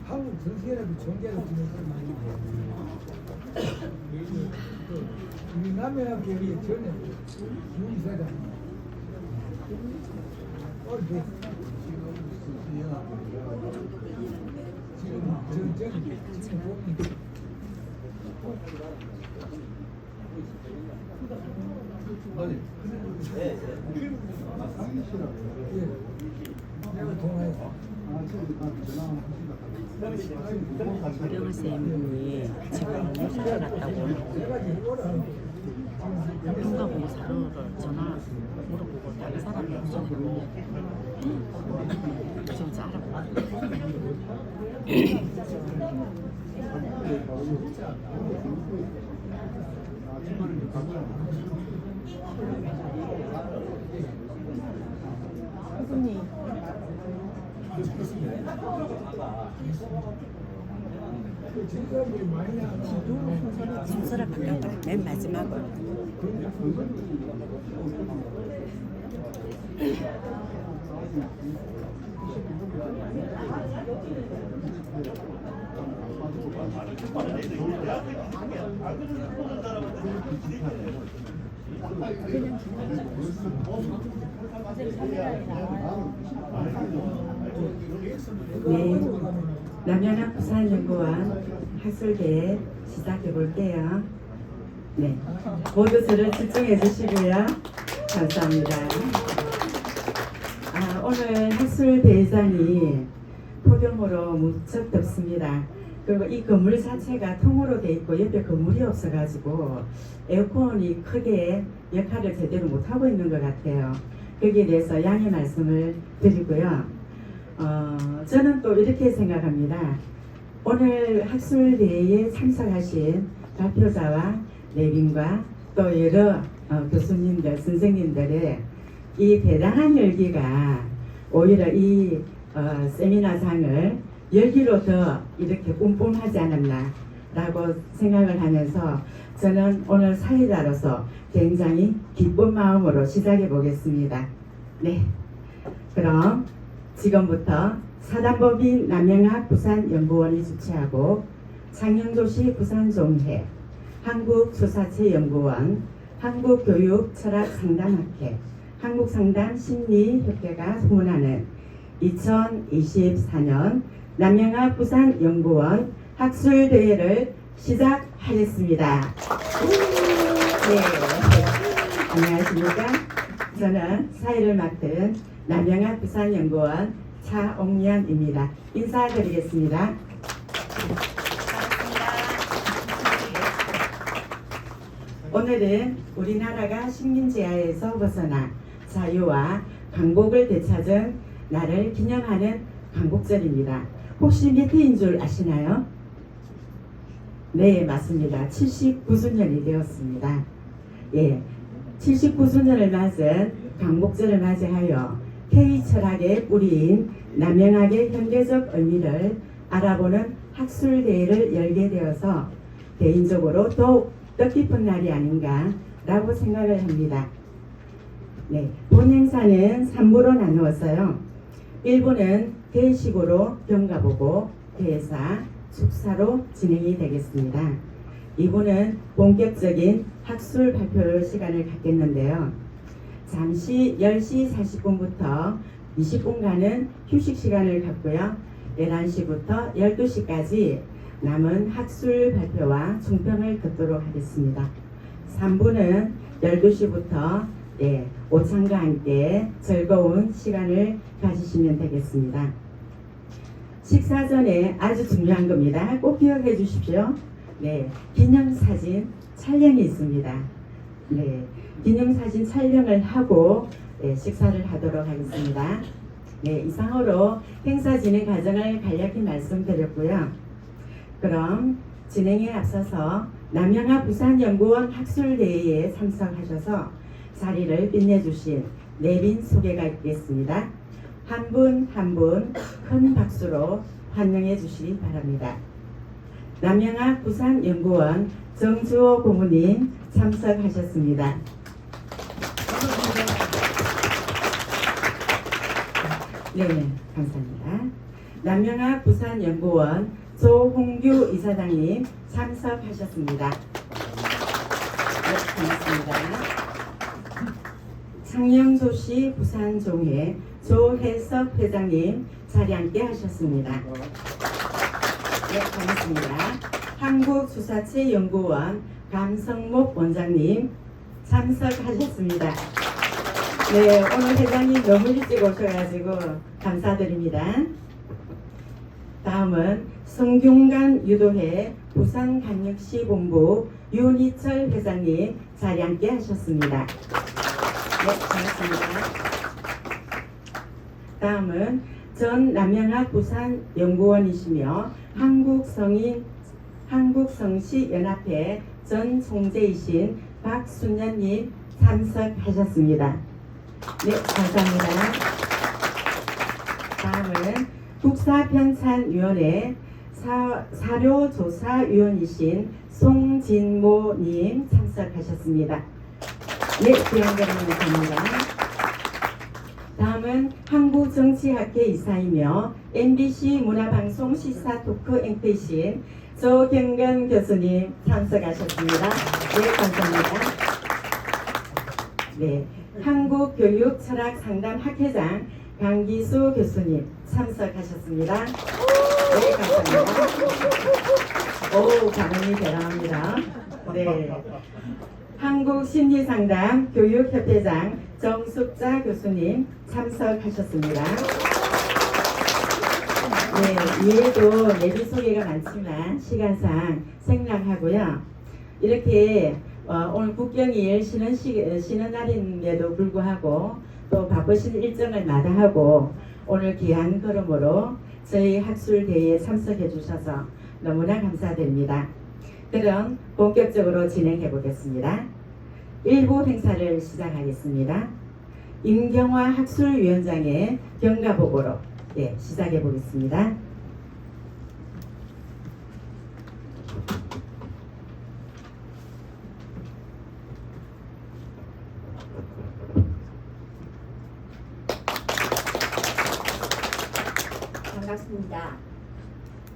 한국 정치에라도 존재를 주는 사람이 우리 남해학교 우리 전에 유이사장 네. 지금 보면 내가 통화해서 영화 쌤이 지금 회사에 갔다고 누가 보고 사료를 전화 물어보고 다른 사람이 없어지고 진짜 알아보고 선생님 순서를 바꿔봐. 맨 마지막으로 네, 남양학 부산연구원 학술대회 시작해 볼게요. 네, 모두 저를 집중해 주시고요. 감사합니다. 오늘 학술대회장이 폭염으로 무척 덥습니다. 그리고 이 건물 자체가 통으로 돼 있고 옆에 건물이 없어가지고 에어컨이 크게 역할을 제대로 못하고 있는 것 같아요. 거기에 대해서 양해 말씀을 드리고요. 저는 또 이렇게 생각합니다. 오늘 학술대회에 참석하신 발표자와 내빈과 또 여러 교수님들, 선생님들의 이 대단한 열기가 오히려 이 세미나장을 열기로 더 이렇게 뿜뿜하지 않았나 라고 생각을 하면서 저는 오늘 사회자로서 굉장히 기쁜 마음으로 시작해 보겠습니다. 네, 그럼 지금부터 사단법인 남양학 부산연구원이 주최하고 창녕도시 부산종회, 한국수사체연구원, 한국교육철학상담학회, 한국상담심리협회가 후원하는 2024년 남양학 부산연구원 학술대회를 시작하겠습니다. 네, 안녕하십니까? 저는 사회를 맡은 남양학 부산연구원 차옥년입니다. 인사드리겠습니다. 오늘은 우리나라가 식민지하에서 벗어나 자유와 강복을 되찾은 날을 기념하는 강복절입니다. 혹시 몇 해인 줄 아시나요? 네, 맞습니다. 79주년이 되었습니다. 예, 79주년을 맞은 강복절을 맞이하여 K철학의 뿌리인 남양학의 현대적 의미를 알아보는 학술대회를 열게 되어서 개인적으로 더욱 뜻깊은 날이 아닌가라고 생각을 합니다. 네, 본 행사는 3부로 나누었어요. 1부는 대식으로 경과보고, 대사, 축사로 진행이 되겠습니다. 2부는 본격적인 학술 발표 시간을 갖겠는데요. 잠시 10시 40분부터 20분간은 휴식 시간을 갖고요. 11시부터 12시까지 남은 학술 발표와 총평을 듣도록 하겠습니다. 3부는 12시부터 오찬과 함께 즐거운 시간을 가지시면 되겠습니다. 식사 전에 아주 중요한 겁니다. 꼭 기억해 주십시오. 네, 기념사진 촬영이 있습니다. 네, 기념사진 촬영을 하고 식사를 하도록 하겠습니다. 네, 이상으로 행사 진행 과정을 간략히 말씀드렸고요. 그럼 진행에 앞서서 남양학 부산연구원 학술대회에 참석하셔서 자리를 빛내주신 내빈 소개가 있겠습니다. 한 분 한 분 큰 박수로 환영해 주시기 바랍니다. 남양학 부산연구원 정주호 고문님 참석하셨습니다. 네, 감사합니다. 남명학 부산연구원 조홍규 이사장님 참석하셨습니다. 네, 반갑습니다. 창녕조씨 부산종회 조혜석 회장님 자리 함께 하셨습니다. 네, 반갑습니다. 한국수사체연구원 감성목 원장님 참석하셨습니다. 네, 오늘 회장님 너무 일찍 오셔가지고 감사드립니다. 다음은 성균관 유도회 부산광역시 본부 윤희철 회장님 자리 함께 하셨습니다. 네, 반갑습니다. 다음은 전 남양학 부산연구원이시며 한국성시연합회 전 총재이신 박순년님 참석하셨습니다. 네, 감사합니다. 다음은 국사편찬위원회 사료조사위원이신 송진모님 참석하셨습니다. 네, 기원드립니다. 다음은 한국정치학회 이사이며 MBC 문화방송 시사토크 앵커이신 조경건 교수님 참석하셨습니다. 네, 감사합니다. 네, 한국교육철학상담학회장 강기수 교수님 참석하셨습니다. 네, 감사합니다. 오, 발음이 대단합니다. 네, 한국심리상담 교육협회장 정숙자 교수님 참석하셨습니다. 네, 이외에도 내비 소개가 많지만 시간상 생략하고요. 이렇게 오늘 국경일 쉬는 날인데도 불구하고 또 바쁘신 일정을 마다하고 오늘 귀한 걸음으로 저희 학술대회에 참석해 주셔서 너무나 감사드립니다. 그럼 본격적으로 진행해 보겠습니다. 1부 행사를 시작하겠습니다. 임경화 학술위원장의 경과보고로 시작해 보겠습니다. 반갑습니다.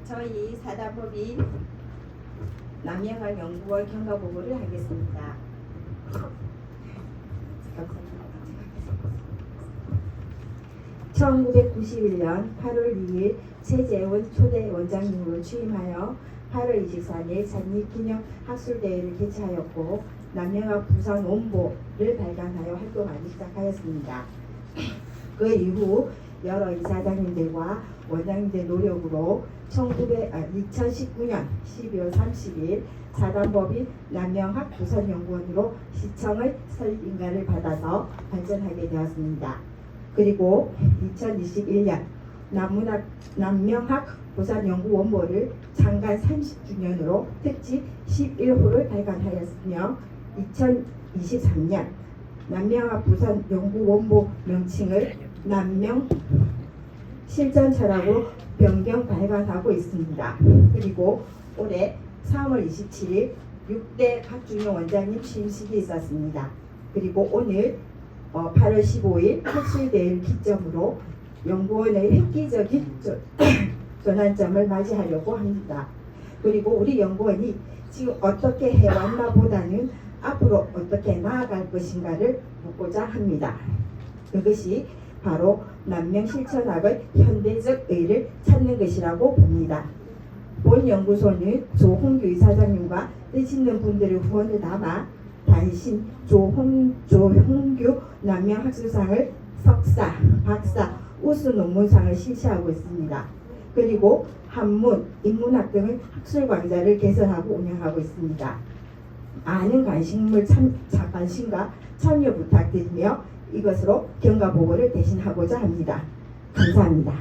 저희 사단법인 남양학 연구원 경과보고를 하겠습니다. 감사합니다. 1991년 8월 2일 최재원 초대 원장님으로 취임하여 8월 24일 창립기념 학술대회를 개최하였고 남양학 부산 원보를 발간하여 활동하기 시작하였습니다. 그 이후 여러 이사장님들과 원장님들 노력으로 2019년 12월 30일 사단법인 남양학 부산연구원으로 시청의 설인가를 받아서 발전하게 되었습니다. 그리고 2021년 남양학 부산연구원보를 창간 30주년으로 특집 11호를 발간하였으며 2023년 남양학 부산연구원보 명칭을 남명 실전철학으로 변경 발간하고 있습니다. 그리고 올해 3월 27일 6대 박준영 원장님 취임식이 있었습니다. 그리고 오늘 8월 15일 학술대회를 기점으로 연구원의 획기적인 전환점을 맞이하려고 합니다. 그리고 우리 연구원이 지금 어떻게 해왔나 보다는 앞으로 어떻게 나아갈 것인가를 묻고자 합니다. 그것이 바로 남명실천학의 현대적 의를 찾는 것이라고 봅니다. 본 연구소는 조홍규 이사장님과 뜻 있는 분들의 후원을 담아 단신 조홍규 남명학술상을 석사, 박사, 우수 논문상을 실시하고 있습니다. 그리고 한문, 인문학 등의 학술광자를 개설하고 운영하고 있습니다. 많은 관심과 참여 부탁드리며 이것으로 경과보고를 대신하고자 합니다. 감사합니다.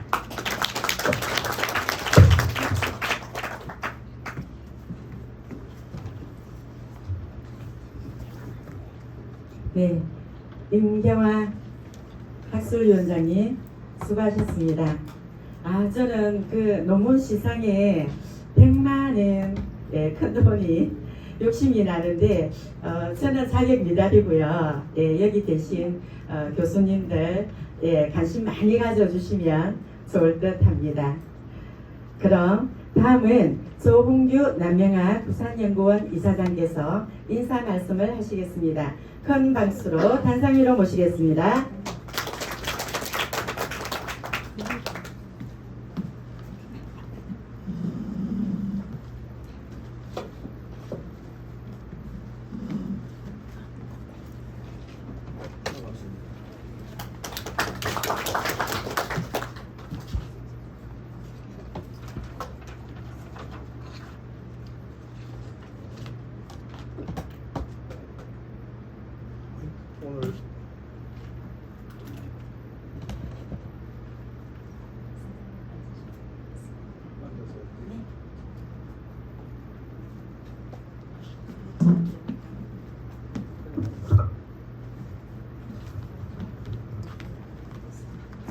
네, 임경화 학술위원장님 수고하셨습니다. 저는 그 논문 시상에 100만원 큰 돈이 욕심이 나는데 저는 자격 미달이고요. 여기 계신 교수님들 관심 많이 가져주시면 좋을 듯 합니다. 그럼 다음은 조홍규 남명학 부산연구원 이사장께서 인사 말씀을 하시겠습니다. 큰 박수로 단상 위로 모시겠습니다.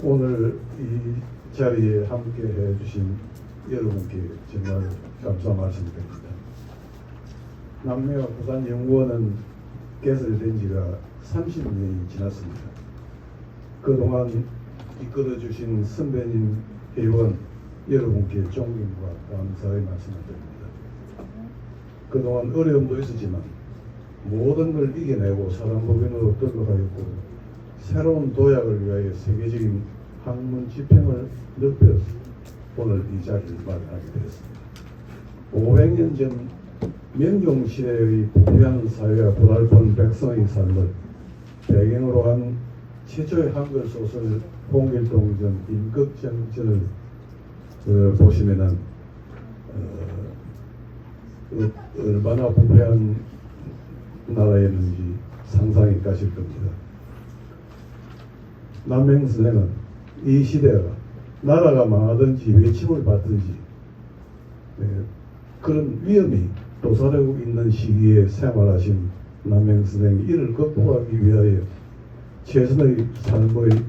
오늘 오늘 이 자리에 함께 해주신 여러분께 정말 감사 말씀드립니다. 남매와 부산연구원은 개설된 지가 30년이 지났습니다. 그동안 이끌어주신 선배님, 회원 여러분께 존경과 감사의 말씀을 드립니다. 그동안 어려움도 있었지만 모든 걸 이겨내고 사단법인으로 등록하였고 새로운 도약을 위하여 세계적인 학문 지평을 넓혀서 오늘 이 자리를 마련하게 되었습니다. 500년 전 명종시대의 부유한 사회와 고달픈 백성의 삶을 배경으로 한 최초의 한글 소설 홍길동전 임꺽정전을 보시면은 얼마나 부패한 나라였는지 상상이 가실 겁니다. 남명 선생은 이 시대가 나라가 망하든지 외침을 받든지 그런 위험이 도사리고 있는 시기에 생활하신 남명 선생이 이를 극복하기 위하여 최선의 삶의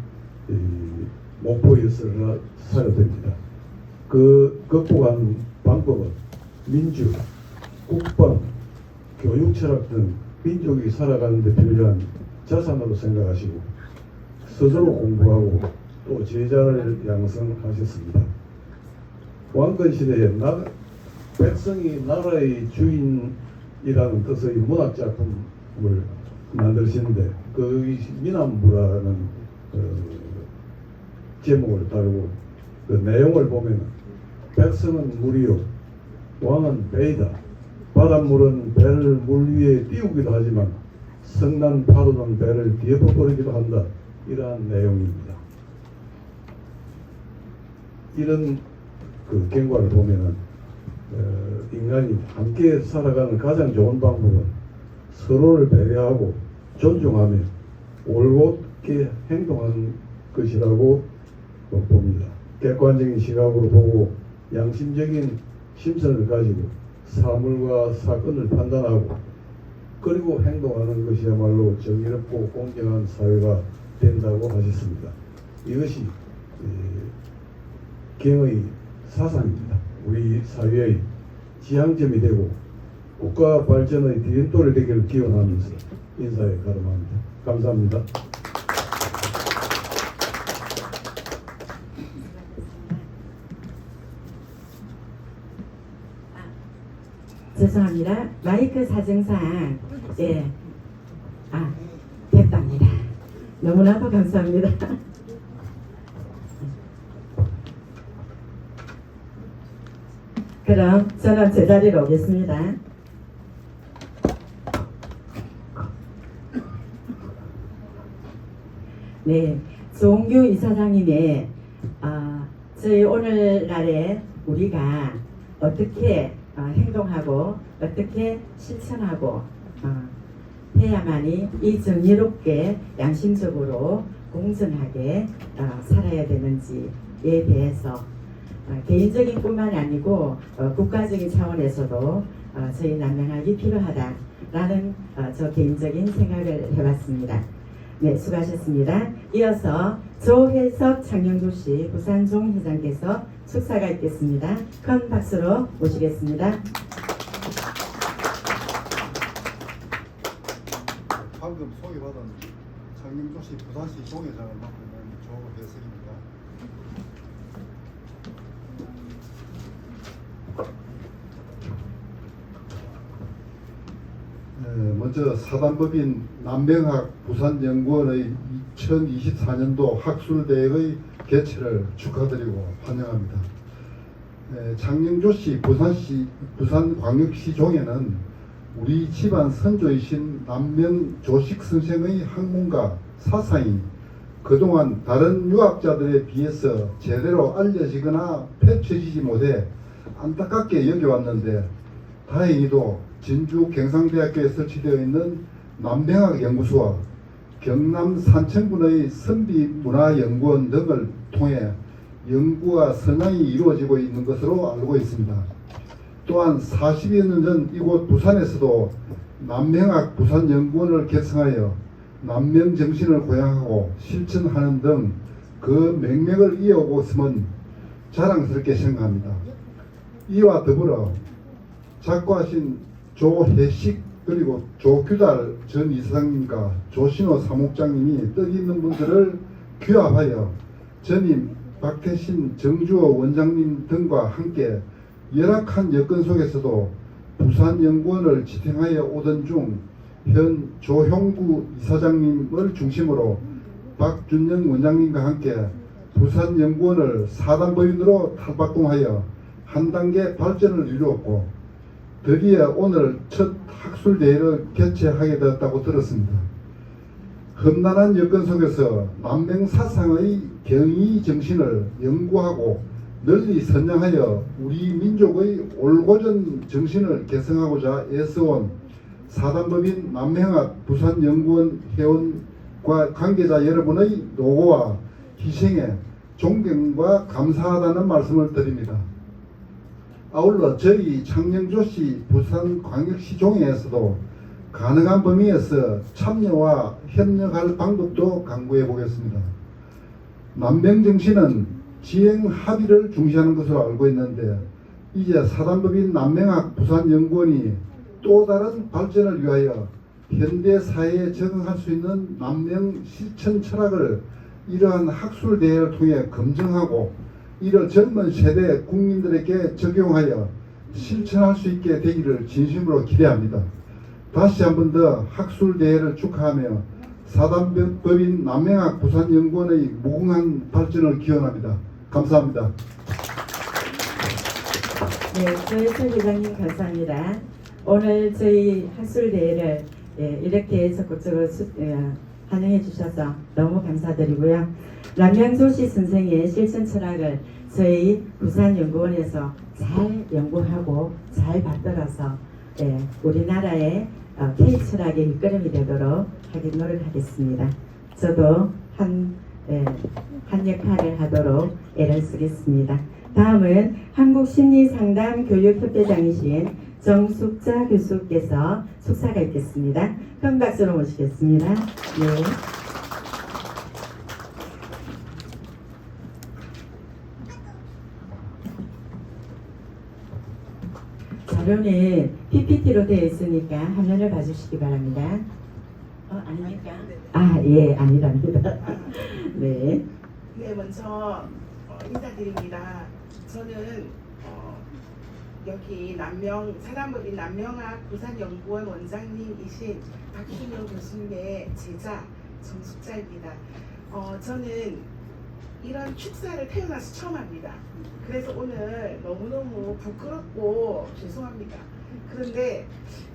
목표였으나 사야 됩니다. 그 극복한 방법은 민주, 국방, 교육 철학 등 민족이 살아가는 데 필요한 자산으로 생각하시고 스스로 공부하고 또 제자를 양성하셨습니다. 왕건 시대에 백성이 나라의 주인이라는 뜻의 문학 작품을 만드시는데 그 미남부라는 제목을 달고 그 내용을 보면 백성은 물이요 왕은 배이다. 바닷물은 배를 물 위에 띄우기도 하지만 성난 파도는 배를 뒤엎어버리기도 한다. 이러한 내용입니다. 이런 그 경과를 보면은 인간이 함께 살아가는 가장 좋은 방법은 서로를 배려하고 존중하며 올곧게 행동하는 것이라고 봅니다. 객관적인 시각으로 보고 양심적인 심선을 가지고 사물과 사건을 판단하고 그리고 행동하는 것이야말로 정의롭고 공정한 사회가 된다고 하셨습니다. 이것이 경의 사상입니다. 우리 사회의 지향점이 되고 국가 발전의 디딤돌이 되기를 기원하면서 인사에 가름합니다. 감사합니다. 죄송합니다. 마이크 사정상 됐답니다. 너무나도 감사합니다. 그럼 저는 제자리로 오겠습니다. 네, 조홍규 이사장님의 저희 오늘날에 우리가 어떻게 행동하고 어떻게 실천하고 해야만이 이 정의롭게 양심적으로 공정하게 살아야 되는지에 대해서 개인적인 뿐만이 아니고 국가적인 차원에서도 저희 남명학이 필요하다라는 저 개인적인 생각을 해봤습니다. 네, 수고하셨습니다. 이어서 조혜석 창녕도시 부산종 회장께서 축사가 있겠습니다. 큰 박수로 모시겠습니다. 방금 소개받은 창녕도시 부산시 종회장을 맡고 있는 먼저 사단법인 남명학 부산연구원의 2024년도 학술대회의 개최를 축하드리고 환영합니다. 장영조씨 부산광역시종에는 우리 집안 선조이신 남명조식 선생의 학문과 사상이 그동안 다른 유학자들에 비해서 제대로 알려지거나 펼쳐지지 못해 안타깝게 여겨왔는데, 다행히도 진주 경상대학교에 설치되어 있는 남명학연구소와 경남 산청군의 선비문화연구원 등을 통해 연구와 선양이 이루어지고 있는 것으로 알고 있습니다. 또한 40여 년 전 이곳 부산에서도 남명학 부산연구원을 개성하여 남명정신을 고양하고 실천하는 등 그 맥락을 이어오고 있음은 자랑스럽게 생각합니다. 이와 더불어 작고하신 조혜식 그리고 조규달 전 이사장님과 조신호 사무장님이 뜻있는 분들을 규합하여 전임 박태신 정주호 원장님 등과 함께 열악한 여건 속에서도 부산연구원을 지탱하여 오던 중 현 조형구 이사장님을 중심으로 박준영 원장님과 함께 부산연구원을 사단법인으로 탈바꿈하여 한 단계 발전을 이루었고, 드디어 오늘 첫 학술대회를 개최하게 되었다고 들었습니다. 험난한 여건 속에서 남명사상의 경의 정신을 연구하고 널리 선양하여 우리 민족의 올고전 정신을 개성하고자 애써온 사단법인 남명학 부산연구원 회원과 관계자 여러분의 노고와 희생에 존경과 감사하다는 말씀을 드립니다. 아울러 저희 장영조씨 부산광역시종회에서도 가능한 범위에서 참여와 협력할 방법도 강구해 보겠습니다. 남명정신은 지행 합의를 중시하는 것으로 알고 있는데, 이제 사단법인 남명학 부산연구원이 또 다른 발전을 위하여 현대 사회에 적응할 수 있는 남명 실천 철학을 이러한 학술대회를 통해 검증하고 이를 젊은 세대 국민들에게 적용하여 실천할 수 있게 되기를 진심으로 기대합니다. 다시 한 번 더 학술대회를 축하하며 사단법인 남명학 부산연구원의 무궁한 발전을 기원합니다. 감사합니다. 네, 조혜철 회장님 감사합니다. 오늘 저희 학술대회를 이렇게 적극적으로 환영해 주셔서 너무 감사드리고요. 남명조씨 선생의 실천 철학을 저희 부산연구원에서 잘 연구하고 잘 받들어서 우리나라의 K철학의 일걸음이 되도록 하기 노력하겠습니다. 저도 한 역할을 하도록 애를 쓰겠습니다. 다음은 한국심리상담교육협회장이신 정숙자 교수께서 축사가 있겠습니다. 큰 박수로 모시겠습니다. 네. 자료는 PPT로 되어 있으니까 화면을 봐주시기 바랍니다. 아닙니까? 예, 아니랍니다. 네. 네, 먼저 인사드립니다. 저는 여기 사단법인 남명학 부산연구원 원장님이신 박준영 교수님의 제자 정숙자입니다. 저는 이런 축사를 태어나서 처음 합니다. 그래서 오늘 너무너무 부끄럽고 죄송합니다. 그런데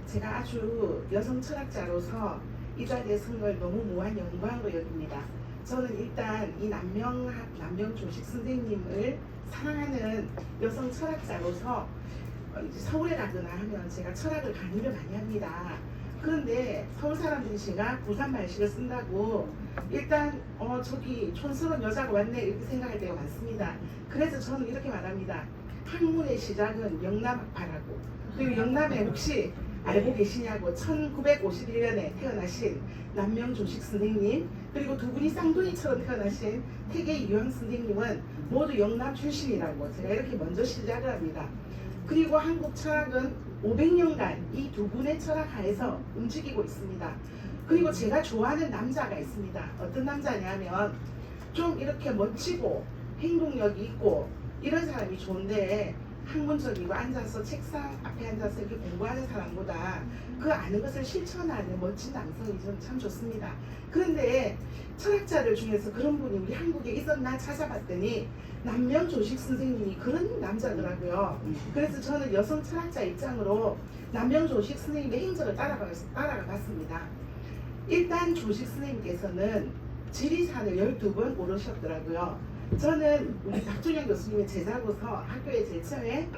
제가 아주 여성 철학자로서 이 자리에 선 걸 너무 무한 영광으로 여깁니다. 저는 일단 이 남명조식 선생님을 사랑하는 여성 철학자로서 이제 서울에 가거나 하면 제가 철학을 강의를 많이 합니다. 그런데 서울 사람들이 제가 부산 말식을 쓴다고 일단 저기 촌스러운 여자가 왔네 이렇게 생각할 때가 많습니다. 그래서 저는 이렇게 말합니다. 학문의 시작은 영남학파라고. 그리고 영남에 혹시 알고 계시냐고 1951년에 태어나신 남명조식 선생님, 그리고 두 분이 쌍둥이처럼 태어나신 태계 이황 선생님은 모두 영남 출신이라고 제가 이렇게 먼저 시작을 합니다. 그리고 한국 철학은 500년간 이 두 분의 철학 하에서 움직이고 있습니다. 그리고 제가 좋아하는 남자가 있습니다. 어떤 남자냐면 좀 이렇게 멋지고 행동력이 있고 이런 사람이 좋은데 학문적이고 앉아서 책상 앞에 앉아서 이렇게 공부하는 사람보다 그 아는 것을 실천하는 멋진 남성이 저는 참 좋습니다. 그런데 철학자들 중에서 그런 분이 우리 한국에 있었나 찾아봤더니 남명조식 선생님이 그런 남자더라고요. 그래서 저는 여성 철학자 입장으로 남명조식 선생님의 행적을 따라가 봤습니다. 일단 조식 선생님께서는 지리산을 12번 오르셨더라고요. 저는 우리 박준영 교수님의 제자로서 학교에 제일 처음에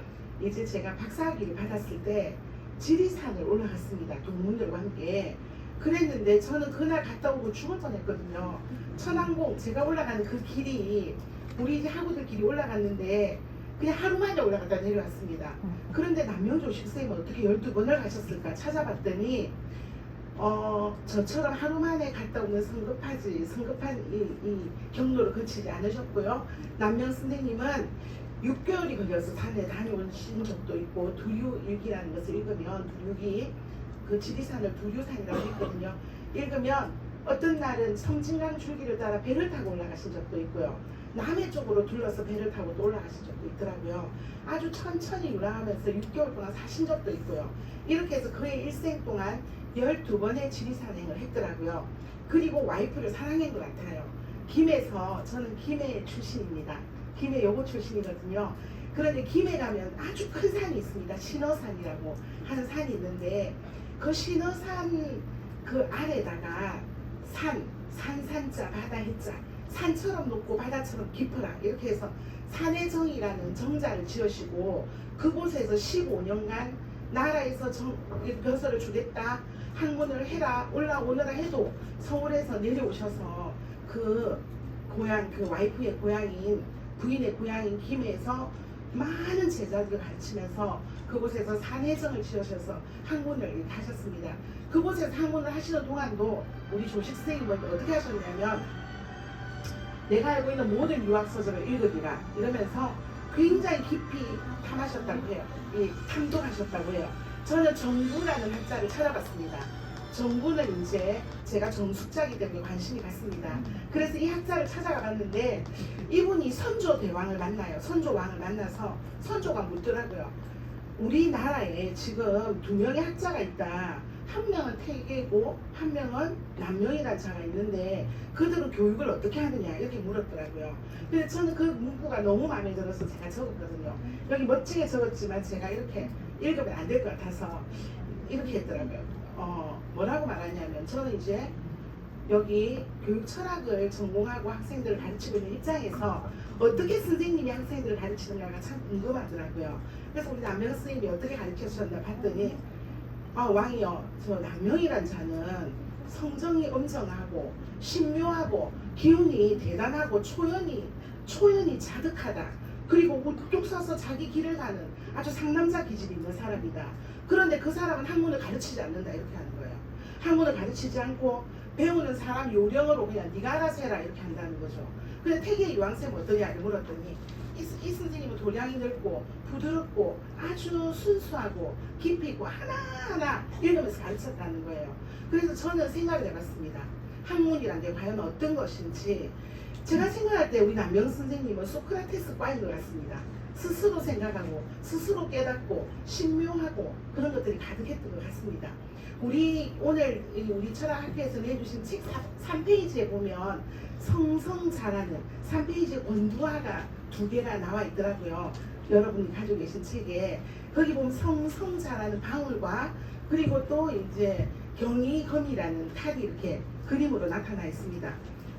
이제 제가 박사학위를 받았을 때 지리산을 올라갔습니다. 동문들과 함께. 그랬는데 저는 그날 갔다 오고 죽을 뻔했거든요. 천왕봉 제가 올라가는 그 길이 우리 이제 학우들 길이 올라갔는데 그냥 하루 만에 올라갔다 내려왔습니다. 그런데 남명조식 선생님은 어떻게 12번을 가셨을까 찾아봤더니 저처럼 하루 만에 갔다 오면 성급한 이 경로를 거치지 않으셨고요. 남명 선생님은 6개월이 걸려서 산에 다녀오신 적도 있고 두유일기라는 것을 읽으면 두유기 그 지리산을 두유산이라고 했거든요. 읽으면 어떤 날은 섬진강 줄기를 따라 배를 타고 올라가신 적도 있고요. 남해 쪽으로 둘러서 배를 타고 또 올라가신 적도 있더라고요. 아주 천천히 올라가면서 6개월 동안 사신 적도 있고요. 이렇게 해서 그의 일생 동안 12번의 지리산행을 했더라고요. 그리고 와이프를 사랑한 것 같아요. 김해에서 저는 김해 출신입니다. 김해 여고 출신이거든요. 그런데 김해 가면 아주 큰 산이 있습니다. 신어산이라고 하는 산이 있는데 그 신어산 그 아래다가 산자 바다 해자 산처럼 높고 바다처럼 깊어라 이렇게 해서 산의 정이라는 정자를 지으시고 그곳에서 15년간 나라에서 벼슬을 주겠다 학문을 해라 올라오너라 해도 서울에서 내려오셔서 그 고향 그 와이프의 고향인 부인의 고향인 김해에서 많은 제자들을 가르치면서 그곳에서 산해정을 지으셔서 학문을 하셨습니다. 그곳에서 학문을 하시는 동안도 우리 조식 선생님은 어떻게 하셨냐면 내가 알고 있는 모든 유학서적을 읽으리라 이러면서 굉장히 깊이 탐하셨다고 해요. 탐독하셨다고 해요. 저는 정부라는 학자를 찾아봤습니다. 정부는 이제 제가 정숙자이기 때문에 관심이 갔습니다. 그래서 이 학자를 찾아가 봤는데 이분이 선조대왕을 만나요. 선조왕을 만나서 선조가 묻더라고요. 우리나라에 지금 2명의 학자가 있다. 한 명은 태계고 한 명은 남명이라는 자가 있는데 그들은 교육을 어떻게 하느냐 이렇게 물었더라고요. 그래서 저는 그 문구가 너무 마음에 들어서 제가 적었거든요. 여기 멋지게 적었지만 제가 이렇게 읽으면 안 될 것 같아서 이렇게 했더라고요. 뭐라고 말하냐면 저는 이제 여기 교육 철학을 전공하고 학생들을 가르치고 있는 입장에서 어떻게 선생님이 학생들을 가르치는가가 참 궁금하더라고요. 그래서 우리 남명 선생님이 어떻게 가르쳐주셨나 봤더니 왕이요 저 남명이란 자는 성정이 엄정하고 신묘하고 기운이 대단하고 초연이 자득하다. 그리고 우뚝 서서 자기 길을 가는 아주 상남자 기질이 있는 사람이다. 그런데 그 사람은 학문을 가르치지 않는다 이렇게 하는 거예요. 학문을 가르치지 않고 배우는 사람 요령으로 그냥 네가 알아서 해라 이렇게 한다는 거죠. 근데 태계 이왕쌤 어떠냐를 물었더니 이 선생님은 도량이 넓고 부드럽고 아주 순수하고 깊이 있고 하나하나 읽으면서 가르쳤다는 거예요. 그래서 저는 생각을 해봤습니다. 학문이란 게 과연 어떤 것인지. 제가 생각할 때 우리 남명 선생님은 소크라테스과인 것 같습니다. 스스로 생각하고 스스로 깨닫고 신묘하고 그런 것들이 가득했던 것 같습니다. 오늘 우리 철학학교에서 내주신 책 3페이지에 보면 성성자라는 3페이지에 원두화가 2개가 나와 있더라고요. 여러분이 가지고 계신 책에 거기 보면 성성자라는 방울과 그리고 또 이제 경이검이라는 칼이 이렇게 그림으로 나타나 있습니다.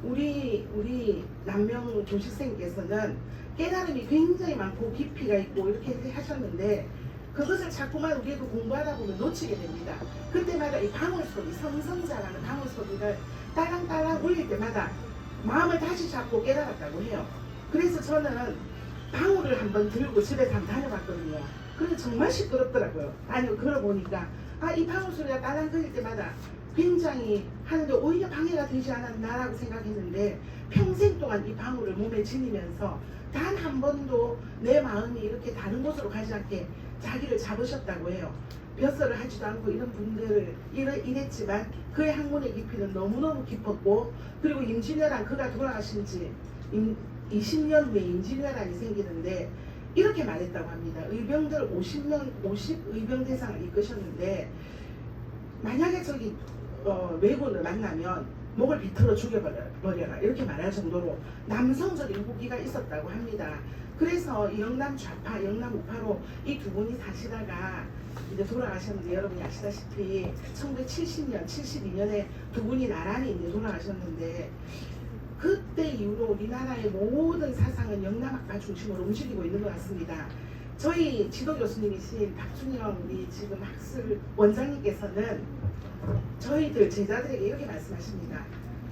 우리 남명 조식생께서는 깨달음이 굉장히 많고 깊이가 있고 이렇게 하셨는데 그것을 자꾸만 우리도 공부하다 보면 놓치게 됩니다. 그때마다 이 방울 소리, 성성자라는 방울 소리를 딸랑딸랑 울릴 때마다 마음을 다시 잡고 깨달았다고 해요. 그래서 저는 방울을 한번 들고 집에서 한번 다녀봤거든요. 그런데 정말 시끄럽더라고요. 걸어보니까 이 방울 소리가 딸랑거릴 때마다 굉장히 하는데 오히려 방해가 되지 않았나라고 생각했는데 평생 동안 이 방울을 몸에 지니면서 단 한 번도 내 마음이 이렇게 다른 곳으로 가지 않게 자기를 잡으셨다고 해요. 벼슬을 하지도 않고 이런 분들을 이랬지만 그의 학문의 깊이는 너무너무 깊었고 그리고 임진왜란 그가 돌아가신 지 20년 후에 임진왜란이 생기는데 이렇게 말했다고 합니다. 의병들 50명, 50의병 대상을 이끄셨는데 만약에 저기 왜군을 만나면 목을 비틀어 죽여버려라 이렇게 말할 정도로 남성적인 후기가 있었다고 합니다. 그래서 영남 좌파, 영남 우파로 이 두 분이 사시다가 이제 돌아가셨는데 여러분이 아시다시피 1970년, 72년에 두 분이 나란히 이제 돌아가셨는데 그때 이후로 우리나라의 모든 사상은 영남학파 중심으로 움직이고 있는 것 같습니다. 저희 지도 교수님이신 박준영 우리 지금 학술 원장님께서는 저희들 제자들에게 이렇게 말씀하십니다.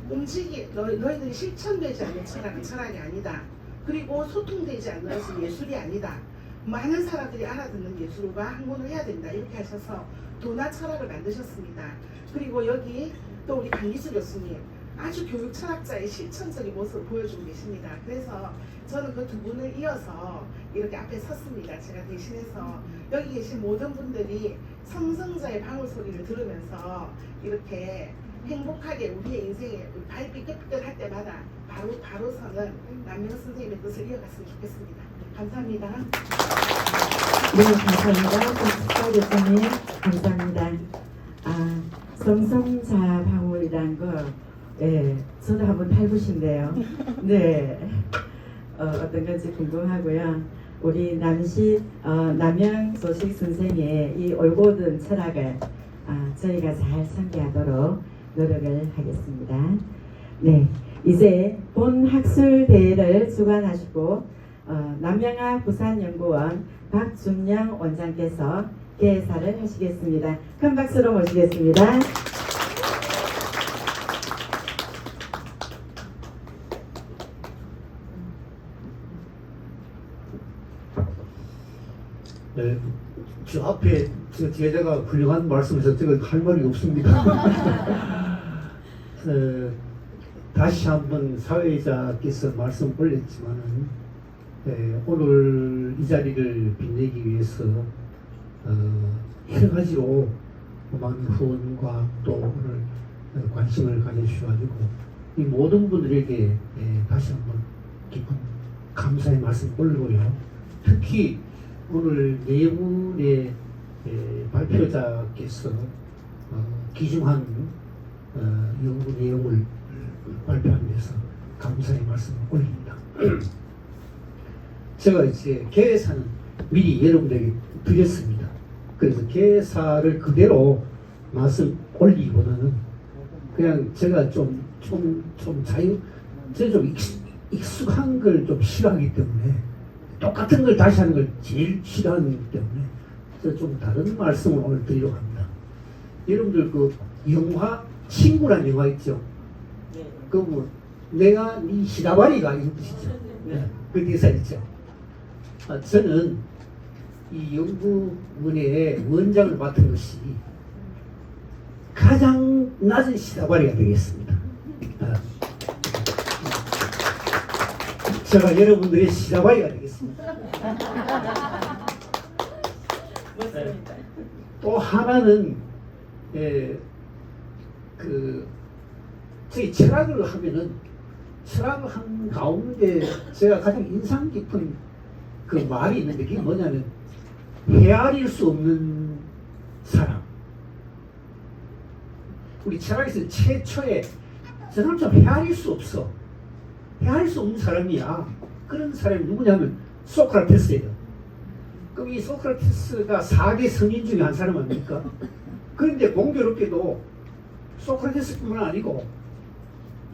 너희들이 실천되지 않는 철학은 철학이 아니다. 그리고 소통되지 않는 것은 예술이 아니다. 많은 사람들이 알아듣는 예술과 학문을 해야 된다. 이렇게 하셔서 도나 철학을 만드셨습니다. 그리고 여기 또 우리 강기수 교수님 아주 교육 철학자의 실천적인 모습을 보여주고 계십니다. 그래서 저는 그 두 분을 이어서 이렇게 앞에 섰습니다. 제가 대신해서 여기 계신 모든 분들이 성성자의 방울 소리를 들으면서 이렇게 행복하게 우리의 인생에 발이 삐끗삐끗할 때마다 바로 서는 남명 선생님의 뜻을 이어갔으면 좋겠습니다. 감사합니다. 네, 감사합니다. 박수사 교수님, 감사합니다. 성성자 방울이란 거, 예, 저도 한번 해보고 싶네요. 네, 어떤 건지 궁금하고요. 우리 남영 소식 선생의 이 올곧은 철학을 저희가 잘 상기하도록 노력을 하겠습니다. 네, 이제 본 학술 대회를 주관하시고 남영학 부산연구원 박준영 원장께서 개사를 하시겠습니다. 큰 박수로 모시겠습니다. 네, 저 앞에 저 제자가 훌륭한 말씀에서 제가 할 말이 없습니다. 다시 한번 사회자께서 말씀 올렸지만은 오늘 이 자리를 빛내기 위해서 여러 가지로 많은 후원과 또 오늘 관심을 가져주셔가지고 이 모든 분들에게 다시 한번 깊은 감사의 말씀 올리고요. 특히 오늘 네 분의 발표자께서 귀중한 연구 내용을 발표하기 위해서 감사의 말씀을 올립니다. 제가 이제 개사는 미리 여러분들에게 드렸습니다. 그래서 개사를 그대로 말씀 올리기보다는 그냥 제가 좀 익숙한 걸 좀 싫어하기 때문에 똑같은 걸 다시 하는 걸 제일 싫어하기 때문에 제가 좀 다른 말씀을 오늘 드리려고 합니다. 여러분들 그 영화 친구란 영화 있죠? 그 뭐 내가 네 시다바리가 이 뜻이죠. 그 대사 있죠. 저는 이 연구원의 원장을 맡은 것이 가장 낮은 시다바리가 되겠습니다. 제가 여러분들의 시다바리가 되겠습니다. 또 하나는 저희 철학을 하면은 철학을 한 가운데 제가 가장 인상 깊은 그 말이 있는데 그게 뭐냐면 헤아릴 수 없는 사람. 우리 철학에서 최초에 저 사람 좀 헤아릴 수 없어. 헤아릴 수 없는 사람이야. 그런 사람이 누구냐면 소크라테스예요. 그럼 이 소크라테스가 4대 성인 중에 한 사람 아닙니까? 그런데 공교롭게도 소크라테스뿐만 아니고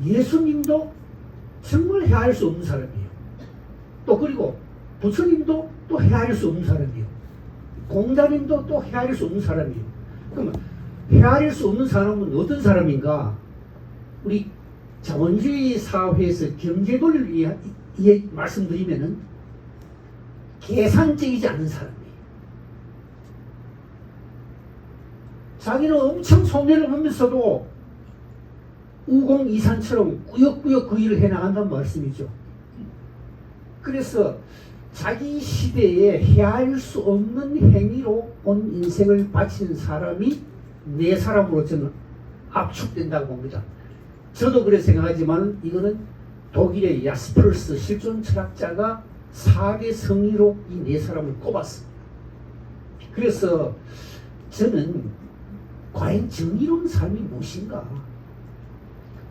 예수님도 정말 헤아릴 수 없는 사람이에요. 또 그리고 부처님도 또 헤아릴 수 없는 사람이에요. 공자님도 또 헤아릴 수 없는 사람이에요. 그러면 헤아릴 수 없는 사람은 어떤 사람인가? 우리 자본주의 사회에서 경제 논리를 위해 말씀드리면은 계산적이지 않은 사람이에요. 자기는 엄청 손해를 보면서도 우공이산처럼 꾸역꾸역 그 일을 해나간다는 말씀이죠. 그래서 자기 시대에 헤아릴 수 없는 행위로 온 인생을 바치는 사람이 네 사람으로 저는 압축된다고 봅니다. 저도 그래 생각하지만 이거는 독일의 야스퍼스 실존 철학자가 4대 성의로 이 네 사람을 꼽았습니다. 그래서 저는 과연 정의로운 삶이 무엇인가?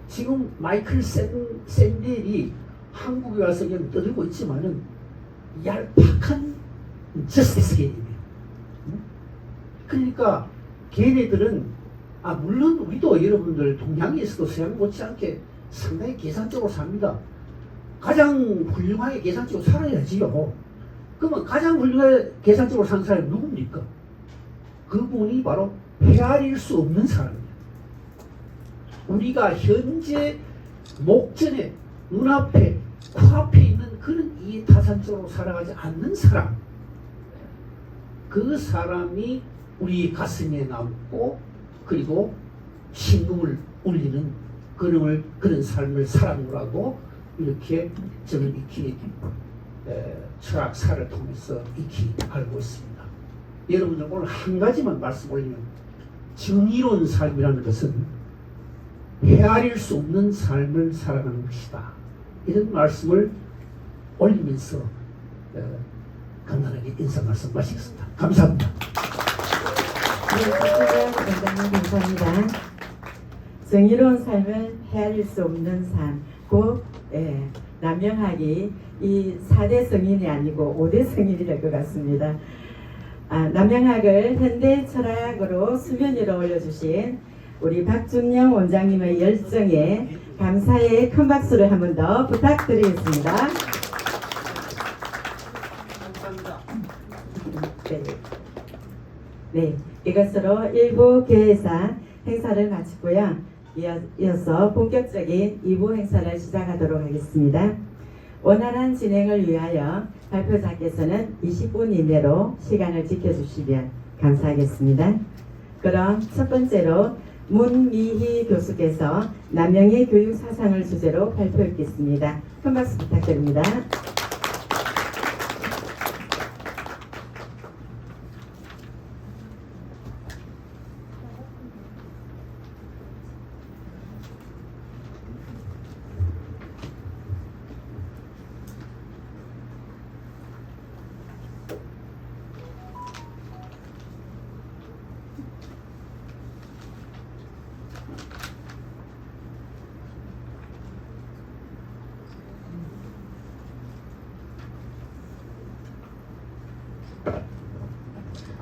지금 마이클 샌델이 한국에 와서 그냥 떠들고 있지만은 얄팍한 저스티스 개념이에요. 그러니까 걔네들은 물론 우리도 여러분들 동양에서도 서양 못지않게 상당히 계산적으로 삽니다. 가장 훌륭하게 계산적으로 살아야지요. 그러면 가장 훌륭하게 계산적으로 사는 사람이 누굽니까? 그분이 바로 헤아릴 수 없는 사람이에요. 우리가 현재 목전에 눈앞에 코앞에 있는 그런 이해타산적으로 살아가지 않는 사람, 그 사람이 우리 가슴에 남고 그리고 신금을 울리는 그런 삶을 살아보라고 이렇게 저는 익히 철학사를 통해서 익히 알고 있습니다. 여러분들 오늘 한 가지만 말씀 올리면 정의로운 삶이라는 것은 헤아릴 수 없는 삶을 살아가는 것이다. 이런 말씀을 올리면서 간단하게 인사 말씀 마치겠습니다. 감사합니다. 네, 원장님 감사합니다. 정의로운 삶은 헤아릴 수 없는 삶. 곧 남명학이 이 4대 성인이 아니고 5대 성인이 될 것 같습니다. 남명학을 현대 철학으로 수면 위로 올려주신 우리 박준영 원장님의 열정에 감사의 큰 박수를 한 번 더 부탁드리겠습니다. 감사합니다. 네, 이것으로 1부 개회사 행사를 마치고요. 이어서 본격적인 2부 행사를 시작하도록 하겠습니다. 원활한 진행을 위하여 발표자께서는 20분 이내로 시간을 지켜주시면 감사하겠습니다. 그럼 첫 번째로 문미희 교수께서 남영의 교육 사상을 주제로 발표했겠습니다. 큰 박수 부탁드립니다.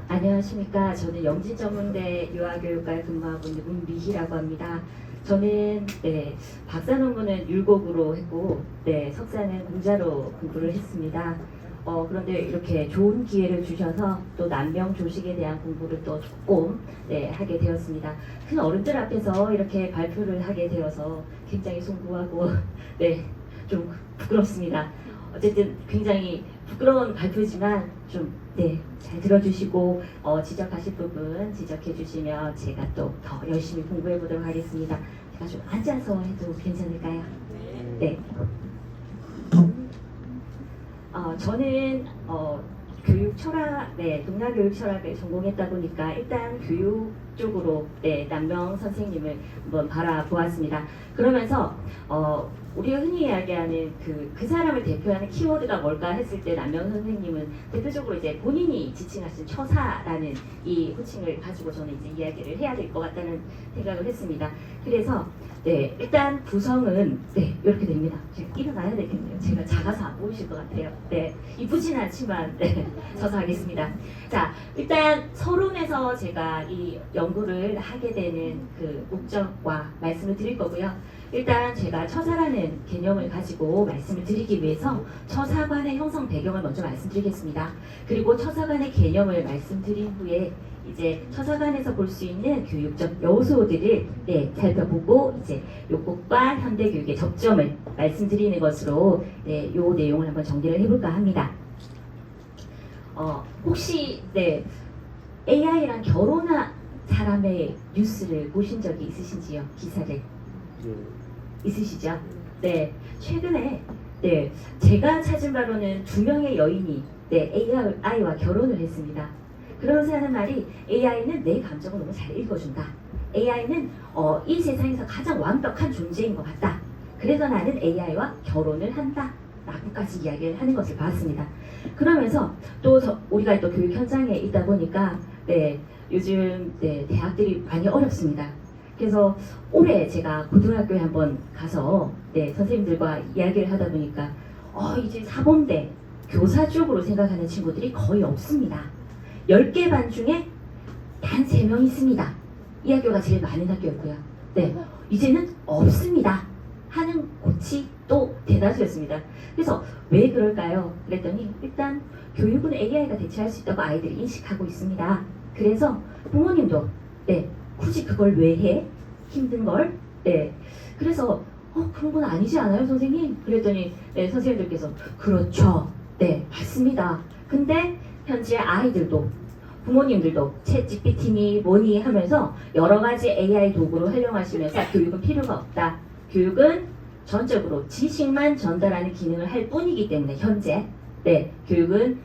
안녕하십니까. 저는 영진전문대 유아교육과에 근무하고 있는 문미희라고 합니다. 저는 박사 논문은 율곡으로 했고 석사는 공자로 공부를 했습니다. 그런데 이렇게 좋은 기회를 주셔서 또 남명 조식에 대한 공부를 또 조금 하게 되었습니다. 큰 어른들 앞에서 이렇게 발표를 하게 되어서 굉장히 송구하고 좀 부끄럽습니다. 어쨌든 굉장히 부끄러운 발표지만 좀 잘 들어주시고 지적하실 부분 지적해 주시면 제가 또 더 열심히 공부해 보도록 하겠습니다. 제가 좀 앉아서 해도 괜찮을까요? 네. 저는 교육 철학, 동양 교육 철학을 전공했다 보니까 일단 교육 쪽으로 남명 선생님을 한번 바라보았습니다. 그러면서 우리가 흔히 이야기하는 그 사람을 대표하는 키워드가 뭘까 했을 때 남명 선생님은 대표적으로 이제 본인이 지칭하신 처사라는 이 호칭을 가지고 저는 이제 이야기를 해야 될 것 같다는 생각을 했습니다. 그래서 일단 구성은 이렇게 됩니다. 제가 일어나야 되겠네요. 제가 작아서 안 보이실 것 같아요. 이쁘진 않지만 서서 하겠습니다. 자, 일단 서론에서 제가 이 연구를 하게 되는 그 목적과 말씀을 드릴 거고요. 일단 제가 처사라는 개념을 가지고 말씀을 드리기 위해서 처사관의 형성 배경을 먼저 말씀드리겠습니다. 그리고 처사관의 개념을 말씀드린 후에 이제 처사관에서 볼 수 있는 교육적 요소들을 살펴보고 이제 요것과 현대 교육의 접점을 말씀드리는 것으로 요 내용을 한번 정리를 해볼까 합니다. 혹시 AI랑 결혼한 사람의 뉴스를 보신 적이 있으신지요? 기사를 있으시죠? 최근에 제가 찾은 바로는 2명의 여인이 AI와 결혼을 했습니다. 그러면서 하는 말이 AI는 내 감정을 너무 잘 읽어준다. AI는 이 세상에서 가장 완벽한 존재인 것 같다. 그래서 나는 AI와 결혼을 한다. 라고까지 이야기를 하는 것을 봤습니다. 그러면서 또 우리가 또 교육 현장에 있다 보니까 네, 요즘 네, 대학들이 많이 어렵습니다. 그래서 올해 제가 고등학교에 한번 가서 네, 선생님들과 이야기를 하다 보니까 이제 사범대 교사 쪽으로 생각하는 친구들이 거의 없습니다. 10개 반 중에 단 3명 있습니다. 이 학교가 제일 많은 학교였고요. 네, 이제는 없습니다 하는 곳이 또 대다수였습니다. 그래서 왜 그럴까요? 그랬더니 일단 교육은 AI가 대체할 수 있다고 아이들이 인식하고 있습니다. 그래서 부모님도 네, 굳이 그걸 왜 해? 힘든 걸? 네. 그래서 그런 건 아니지 않아요, 선생님? 그랬더니 네, 선생님들께서 그렇죠. 네, 맞습니다. 근데 현재 아이들도 부모님들도 챗 GPT니 뭐니 하면서 여러 가지 AI 도구로 활용하시면서 교육은 필요가 없다. 교육은 전적으로 지식만 전달하는 기능을 할 뿐이기 때문에 현재 네, 교육은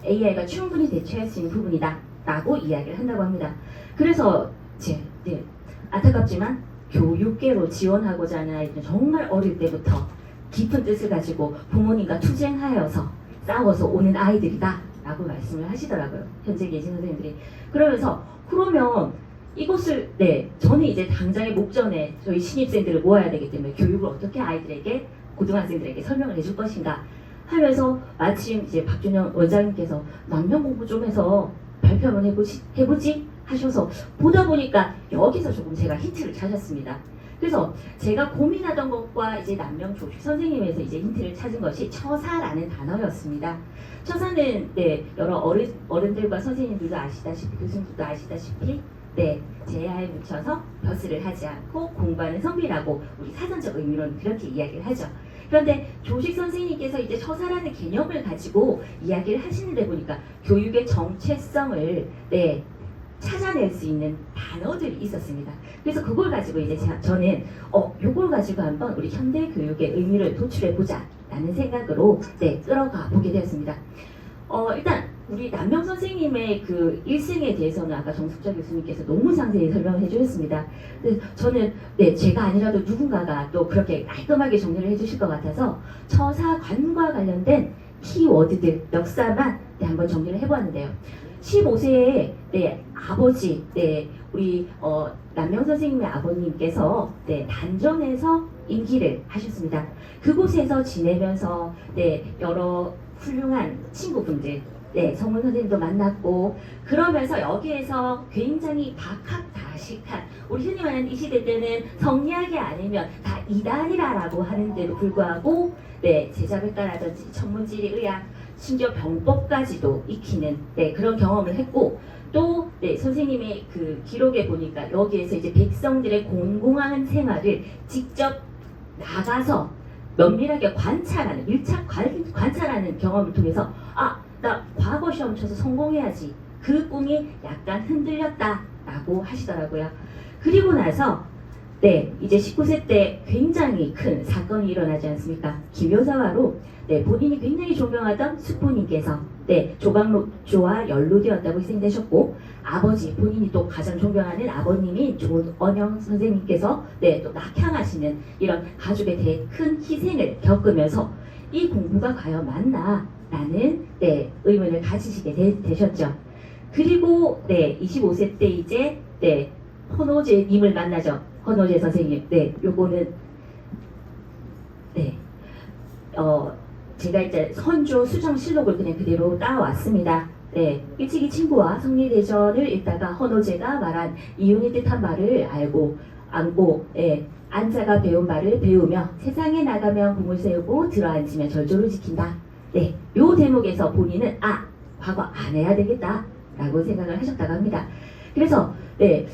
AI가 충분히 대체할 수 있는 부분이다 라고 이야기를 한다고 합니다. 그래서 네, 안타깝지만 교육계로 지원하고자 하는 아이들은 정말 어릴 때부터 깊은 뜻을 가지고 부모님과 투쟁하여서 싸워서 오는 아이들이다 라고 말씀을 하시더라고요. 현재 계신 선생님들이. 그러면서 그러면 이것을 네, 저는 이제 당장의 목전에 저희 신입생들을 모아야 되기 때문에 교육을 어떻게 아이들에게 고등학생들에게 설명을 해줄 것인가 하면서 마침 이제 박준영 원장님께서 남녀 공부 좀 해서 발표 한번 해보지 하셔서 보다 보니까 여기서 조금 제가 힌트를 찾았습니다. 그래서 제가 고민하던 것과 이제 남명 조식 선생님에서 이제 힌트를 찾은 것이 처사라는 단어였습니다. 처사는 네, 여러 어른들과 선생님들도 아시다시피 교수님들도 아시다시피 네, 제야에 묻혀서 벼슬을 하지 않고 공부하는 성비라고 우리 사전적 의미로는 그렇게 이야기를 하죠. 그런데 조식 선생님께서 이제 처사라는 개념을 가지고 이야기를 하시는데 보니까 교육의 정체성을 네, 찾아낼 수 있는 단어들이 있었습니다. 그래서 그걸 가지고 이제 저는 요걸 가지고 한번 우리 현대 교육의 의미를 도출해 보자 라는 생각으로 네, 끌어가 보게 되었습니다. 일단 우리 남명 선생님의 그 일생에 대해서는 아까 정숙자 교수님께서 너무 상세히 설명을 해주셨습니다. 저는 네, 제가 아니라도 누군가가 또 그렇게 깔끔하게 정리를 해주실 것 같아서 처사관과 관련된 키워드들 역사만 네, 한번 정리를 해보았는데요. 15세에 네, 아버지, 네, 우리 남명 선생님의 아버님께서 네, 단전에서 임기를 하셨습니다. 그곳에서 지내면서 네, 여러 훌륭한 친구분들, 네, 성문 선생님도 만났고 그러면서 여기에서 굉장히 박학다식한 우리 흔히 말하는 이 시대 때는 성리학이 아니면 다 이단이라고 하는데도 불구하고 네, 제자백과라든지 천문지리 의학 심지어 병법까지도 익히는 네, 그런 경험을 했고 또 네, 선생님의 그 기록에 보니까 여기에서 이제 백성들의 공공한 생활을 직접 나가서 면밀하게 관찰하는 밀착 관찰하는 경험을 통해서 나 과거 시험 쳐서 성공해야지 그 꿈이 약간 흔들렸다라고 하시더라고요. 그리고 나서 네, 이제 19세 때 굉장히 큰 사건이 일어나지 않습니까? 기묘사화로 네, 본인이 굉장히 존경하던 숙부님께서 네, 조광조와 연루되었다고 희생되셨고 아버지, 본인이 또 가장 존경하는 아버님이 조언영 선생님께서 네, 또 낙향하시는 이런 가족에 대해 큰 희생을 겪으면서 이 공부가 과연 맞나? 라는 네, 의문을 가지시게 되셨죠. 그리고 네, 25세 때 이제 네, 헌호제님을 만나죠. 헌호제 선생님. 네, 요거는 네, 제가 이제 선조 수정실록을 그냥 그대로 따왔습니다. 네, 일찍이 친구와 성리대전을 읽다가 헌호제가 말한 이윤이 뜻한 말을 안고 예, 안자가 배운 말을 배우며 세상에 나가면 공을 세우고 들어앉으면 절조를 지킨다. 네, 요 대목에서 본인은 과거 안 해야 되겠다 라고 생각을 하셨다고 합니다. 그래서 네,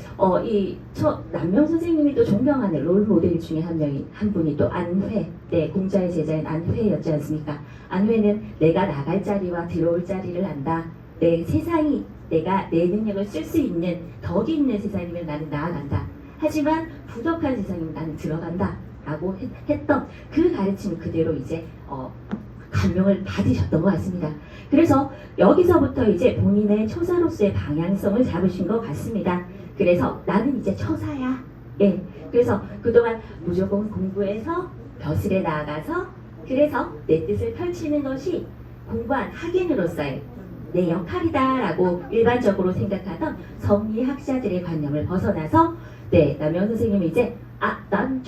남명 선생님이 또 존경하는 롤 모델 중에 한 분이 또 안회, 네, 공자의 제자인 안회였지 않습니까? 안회는 내가 나갈 자리와 들어올 자리를 안다. 내 세상이 내가 내 능력을 쓸 수 있는 덕이 있는 세상이면 나는 나아간다. 하지만 부족한 세상이면 나는 들어간다. 라고 했던 그 가르침을 그대로 이제 감명을 받으셨던 것 같습니다. 그래서 여기서부터 이제 본인의 처사로서의 방향성을 잡으신 것 같습니다. 그래서 나는 이제 처사야. 예. 그래서 그동안 무조건 공부해서 벼슬에 나아가서 그래서 내 뜻을 펼치는 것이 공부한 학인으로서의 내 역할이다라고 일반적으로 생각하던 성리학자들의 관념을 벗어나서 남영 선생님이 이제 난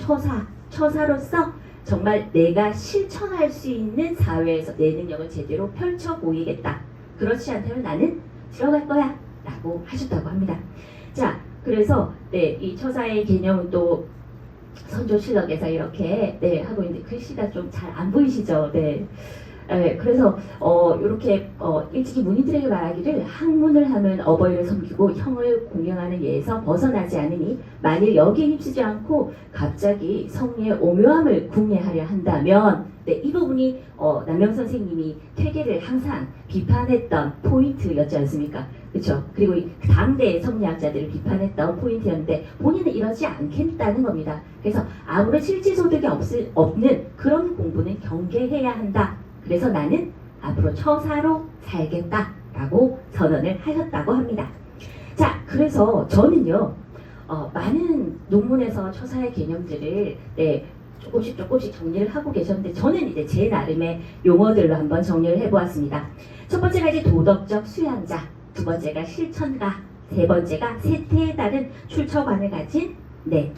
처사로서 정말 내가 실천할 수 있는 사회에서 내 능력을 제대로 펼쳐 보이겠다. 그렇지 않다면 나는 들어갈 거야 라고 하셨다고 합니다. 자, 그래서 이 처사의 개념은 또 선조실록에서 이렇게 하고 있는데 글씨가 좀 잘 안 보이시죠? 그래서 이렇게 일찍이 문인들에게 말하기를 학문을 하면 어버이를 섬기고 형을 공경하는 예에서 벗어나지 않으니 만일 여기에 힘쓰지 않고 갑자기 성리의 오묘함을 궁예하려 한다면 이 부분이 남영 선생님이 퇴계를 항상 비판했던 포인트였지 않습니까? 그렇죠? 그리고 당대 성리학자들을 비판했던 포인트였는데 본인은 이러지 않겠다는 겁니다. 그래서 아무런 실질소득이 없는 그런 공부는 경계해야 한다. 그래서 나는 앞으로 처사로 살겠다라고 선언을 하셨다고 합니다. 자, 그래서 저는요, 많은 논문에서 처사의 개념들을 조금씩 정리를 하고 계셨는데 저는 이제 제 나름의 용어들로 한번 정리를 해보았습니다. 첫 번째가 이제 도덕적 수양자, 두 번째가 실천가, 세 번째가 세태에 따른 출처관을 가진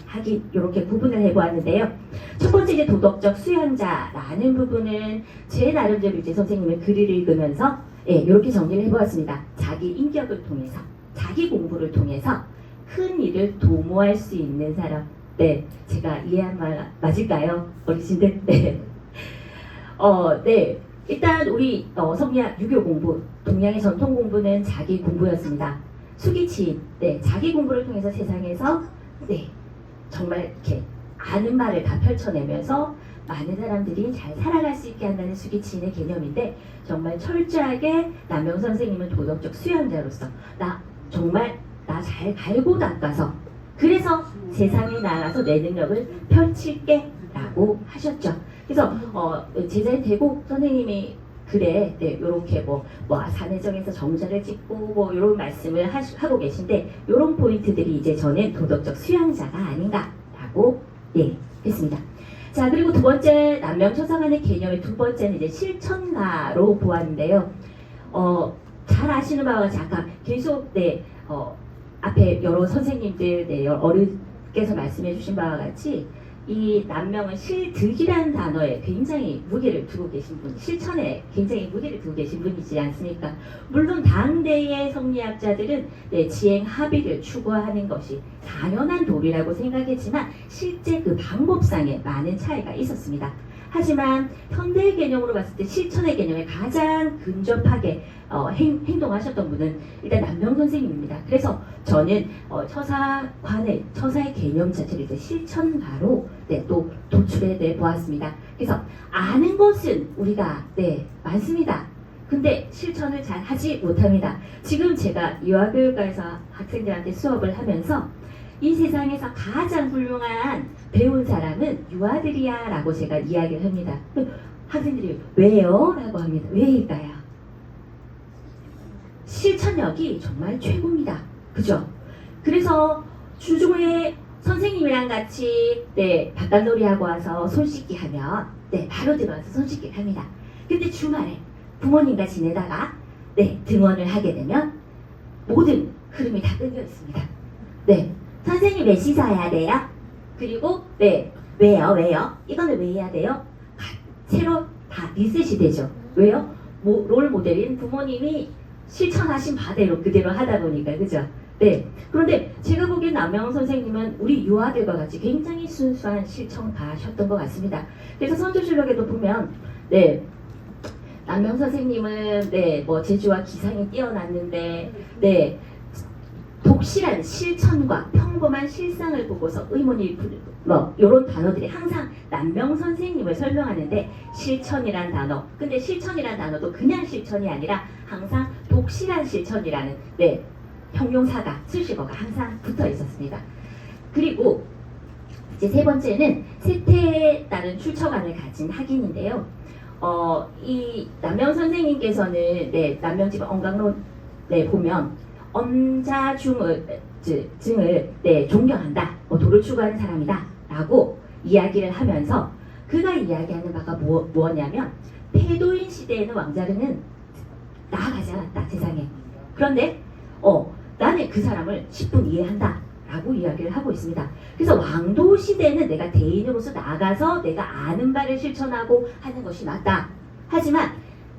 학인, 이렇게 구분을 해보았는데요. 첫 번째 이제 도덕적 수양자라는 부분은 제 나름대로 이제 선생님의 글을 읽으면서 이렇게 정리를 해보았습니다. 자기 인격을 통해서, 자기 공부를 통해서 큰 일을 도모할 수 있는 사람. 제가 이해한 말 맞을까요? 어르신들? 일단 우리 성리학 유교 공부, 동양의 전통 공부는 자기 공부였습니다. 수기치인, 자기 공부를 통해서 세상에서 정말 이렇게 아는 말을 다 펼쳐내면서 많은 사람들이 잘 살아갈 수 있게 한다는 수기치인의 개념인데 정말 철저하게 남영 선생님은 도덕적 수양자로서 나 잘 갈고 닦아서 그래서 세상에 나가서 내 능력을 펼칠게 라고 하셨죠. 그래서 제자인 대곡 선생님이 글에 요렇게 산해정에서 정자를 찍고 요런 말씀을 하고 계신데 요런 포인트들이 이제 저는 도덕적 수양자가 아닌가라고 했습니다. 자, 그리고 두 번째 남명처사관의 개념의 두 번째는 이제 실천가로 보았는데요. 잘 아시는 바와 같이 아까 계속 앞에 여러 선생님들 어른께서 말씀해 주신 바와 같이 이 남명은 실득이라는 단어에 굉장히 무게를 두고 계신 분, 실천에 굉장히 무게를 두고 계신 분이지 않습니까? 물론 당대의 성리학자들은 지행 합의를 추구하는 것이 당연한 도리라고 생각했지만 실제 그 방법상에 많은 차이가 있었습니다. 하지만 현대의 개념으로 봤을 때 실천의 개념에 가장 근접하게 행동하셨던 분은 일단 남명 선생님입니다. 그래서 저는 처사의 개념 자체를 이제 실천가로 또 도출해 보았습니다. 그래서 아는 것은 우리가 많습니다. 근데 실천을 잘 하지 못합니다. 지금 제가 유아교육과에서 학생들한테 수업을 하면서 이 세상에서 가장 훌륭한 배운 사람은 유아들이야 라고 제가 이야기를 합니다. 학생들이 왜요? 라고 합니다. 왜일까요? 실천력이 정말 최고입니다. 그죠? 그래서 주중에 선생님이랑 같이 바깥놀이 하고 와서 손 씻기 하면 바로 들어와서 손 씻기를 합니다. 근데 주말에 부모님과 지내다가 등원을 하게 되면 모든 흐름이 다 끊겨 있습니다. 선생님 왜 씻어야 돼요? 그리고 왜요? 이거는 왜 해야 돼요? 새로 다 리셋이 되죠. 왜요? 롤 모델인 부모님이 실천하신 바대로 그대로 하다 보니까, 그죠? 그런데 제가 보기엔 남영 선생님은 우리 유아들과 같이 굉장히 순수한 실천가셨던 것 같습니다. 그래서 선조실록에도 보면 남영 선생님은 재주와 기상이 뛰어났는데 독실한 실천과 평범한 실상을 보고서 의문이 이런 단어들이 항상 남명 선생님을 설명하는데 실천이란 단어, 근데 실천이란 단어도 그냥 실천이 아니라 항상 독실한 실천이라는 형용사가 수식어가 항상 붙어 있었습니다. 그리고 이제 세 번째는 세태에 따른 출처관을 가진 학인인데요. 이 남명 선생님께서는 남명집의 언강론 보면 언자중을 존경한다, 도를 추구하는 사람이다 라고 이야기를 하면서 그가 이야기하는 바가 뭐냐면 패도인 시대에는 왕자르는 나아가지 않았다 세상에. 그런데 나는 그 사람을 10분 이해한다 라고 이야기를 하고 있습니다. 그래서 왕도 시대는 내가 대인으로서 나아가서 내가 아는 바를 실천하고 하는 것이 맞다. 하지만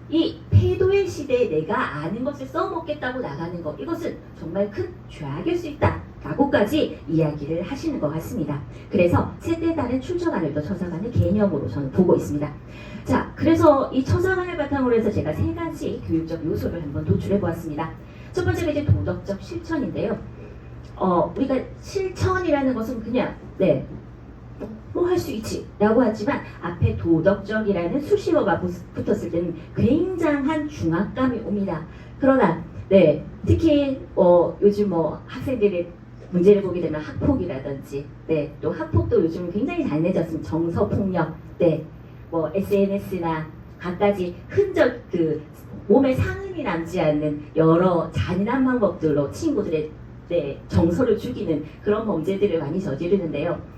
이 패도의 시대에 내가 아는 것을 써먹겠다고 나가는 것, 이것은 정말 큰 죄악일 수 있다 라고까지 이야기를 하시는 것 같습니다. 그래서 세대 다른 출처간을도 처사간의 개념으로 저는 보고 있습니다. 자, 그래서 이 처사간을 바탕으로 해서 제가 세 가지 교육적 요소를 한번 도출해 보았습니다. 첫 번째가 이제 도덕적 실천인데요. 우리가 실천이라는 것은 그냥 뭐 할 수 있지 라고 하지만 앞에 도덕적이라는 수식어가 붙었을 때는 굉장한 중압감이 옵니다. 그러나 특히 요즘 학생들이 문제를 보게 되면 학폭이라든지 또 학폭도 요즘 굉장히 잔인해졌습니다. 정서폭력 SNS나 갖가지 흔적 몸에 상흔이 남지 않는 여러 잔인한 방법들로 친구들의 정서를 죽이는 그런 범죄들을 많이 저지르는데요.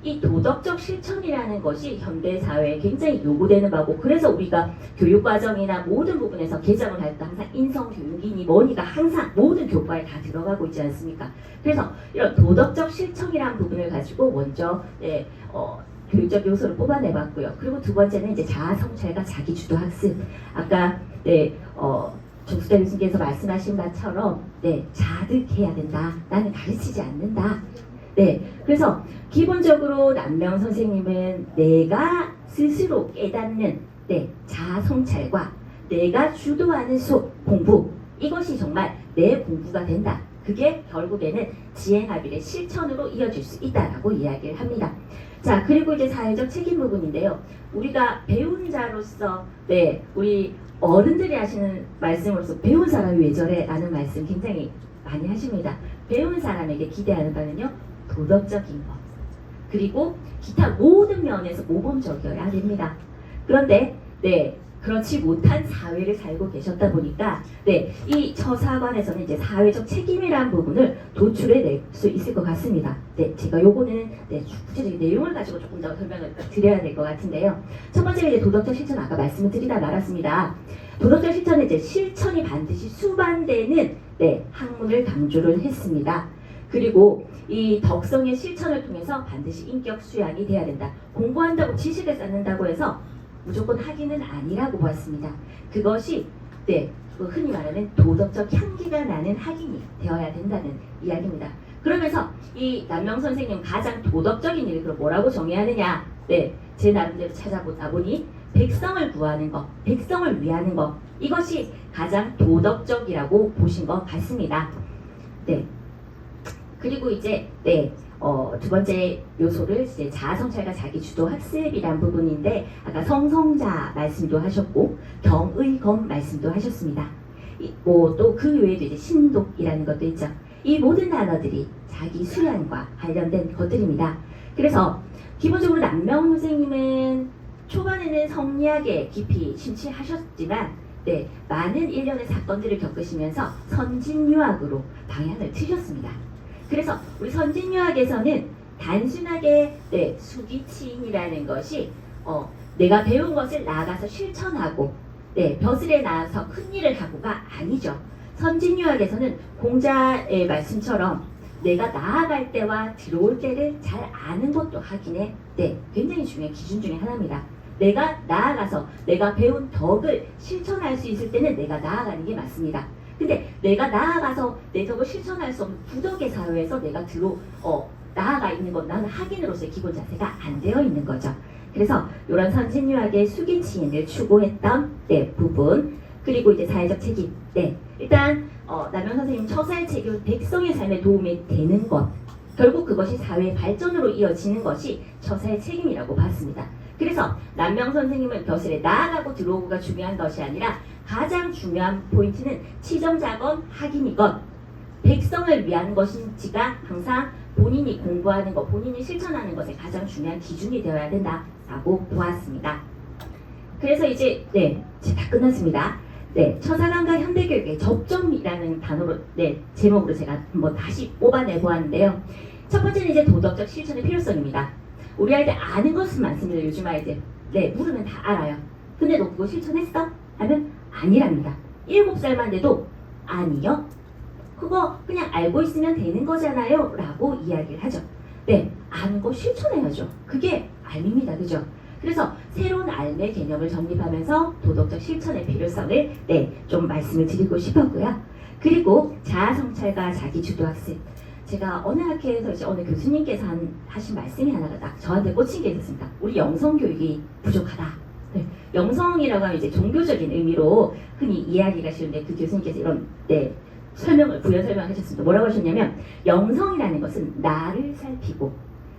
이 도덕적 실천이라는 것이 현대 사회에 굉장히 요구되는 바고, 그래서 우리가 교육과정이나 모든 부분에서 개정을 할 때 항상 인성교육이니 뭐니가 항상 모든 교과에 다 들어가고 있지 않습니까? 그래서 이런 도덕적 실천이라는 부분을 가지고 먼저 교육적 요소를 뽑아내봤고요. 그리고 두 번째는 이제 자아성찰과 자기주도 학습. 아까 정수대 교수님께서 말씀하신 것처럼 자득해야 된다. 나는 가르치지 않는다. 그래서 기본적으로 남명 선생님은 내가 스스로 깨닫는 자아성찰과 내가 주도하는 공부, 이것이 정말 내 공부가 된다. 그게 결국에는 지행합일의 실천으로 이어질 수 있다라고 이야기를 합니다. 자, 그리고 이제 사회적 책임 부분인데요. 우리가 배운 자로서 우리 어른들이 하시는 말씀으로서 배운 사람이 왜 저래? 라는 말씀 굉장히 많이 하십니다. 배운 사람에게 기대하는 바는요, 도덕적인 것, 그리고 기타 모든 면에서 모범적이어야 됩니다. 그런데 그렇지 못한 사회를 살고 계셨다 보니까 이 처사관에서는 이제 사회적 책임이라는 부분을 도출해 낼 수 있을 것 같습니다. 제가 요거는 구체적인 내용을 가지고 조금 더 설명을 드려야 될 것 같은데요. 첫 번째가 이제 도덕적 실천, 아까 말씀을 드리다 말았습니다. 도덕적 실천은 이제 실천이 반드시 수반되는 학문을 강조를 했습니다. 그리고 이 덕성의 실천을 통해서 반드시 인격 수양이 돼야 된다. 공부한다고 지식을 쌓는다고 해서 무조건 학위는 아니라고 보았습니다. 그것이 흔히 말하는 도덕적 향기가 나는 학인이 되어야 된다는 이야기입니다. 그러면서 이 남명 선생님 가장 도덕적인 일을 그럼 뭐라고 정의해야 하느냐? 제 나름대로 찾아보다 보니 백성을 구하는 것, 백성을 위하는 것, 이것이 가장 도덕적이라고 보신 것 같습니다. 그리고 이제 두 번째 요소를 이제 자아성찰과 자기주도 학습이란 부분인데, 아까 성성자 말씀도 하셨고 경의검 말씀도 하셨습니다. 또 그 외에도 이제 신독이라는 것도 있죠. 이 모든 단어들이 자기 수양과 관련된 것들입니다. 그래서 기본적으로 남명 선생님은 초반에는 성리학에 깊이 심취하셨지만 많은 일련의 사건들을 겪으시면서 선진유학으로 방향을 트셨습니다. 그래서 우리 선진유학에서는 단순하게 수기치인이라는 것이 내가 배운 것을 나아가서 실천하고 벼슬에 나와서 큰 일을 하고가 아니죠. 선진유학에서는 공자의 말씀처럼 내가 나아갈 때와 들어올 때를 잘 아는 것도 하기에 굉장히 중요한 기준 중에 하나입니다. 내가 나아가서 내가 배운 덕을 실천할 수 있을 때는 내가 나아가는 게 맞습니다. 근데 내가 나아가서 내 덕을 실천할 수 없는 부덕의 사회에서 내가 나아가 있는 건 나는 학인으로서의 기본 자세가 안 되어 있는 거죠. 그래서 이런 선진유학의 수기치인을 추구했던 부분, 그리고 이제 사회적 책임. 일단 남명 선생님 처사의 책임은 백성의 삶에 도움이 되는 것, 결국 그것이 사회 발전으로 이어지는 것이 처사의 책임이라고 봤습니다. 그래서 남명 선생님은 벼슬에 나아가고 들어오고가 중요한 것이 아니라 가장 중요한 포인트는 치정자건 학인이건 백성을 위한 것인지가 항상 본인이 공부하는 것, 본인이 실천하는 것에 가장 중요한 기준이 되어야 된다라고 보았습니다. 그래서 이제 다 끝났습니다. 처사관과 현대교육의 접점이라는 단어로 제목으로 제가 한번 다시 뽑아내 보았는데요. 첫 번째는 이제 도덕적 실천의 필요성입니다. 우리 아이들 아는 것은 많습니다. 요즘 아이들. 네, 물으면 다 알아요. 근데 너 그거 실천했어? 하면 아니랍니다. 7살만 돼도 아니요. 그거 그냥 알고 있으면 되는 거잖아요. 라고 이야기를 하죠. 네, 아는 거 실천해야죠. 그게 알입니다. 그죠? 그래서 새로운 알의 개념을 정립하면서 도덕적 실천의 필요성을 좀 말씀을 드리고 싶었고요. 그리고 자아성찰과 자기주도학습. 제가 어느 학회에서 이제 어느 교수님께서 하신 말씀이 하나가 딱 저한테 꽂힌 게 있었습니다. 우리 영성교육이 부족하다. 네, 영성이라고 하면 이제 종교적인 의미로 흔히 이해하기가 쉬운데 그 교수님께서 이런 부연 설명하셨습니다. 뭐라고 하셨냐면 영성이라는 것은 나를 살피고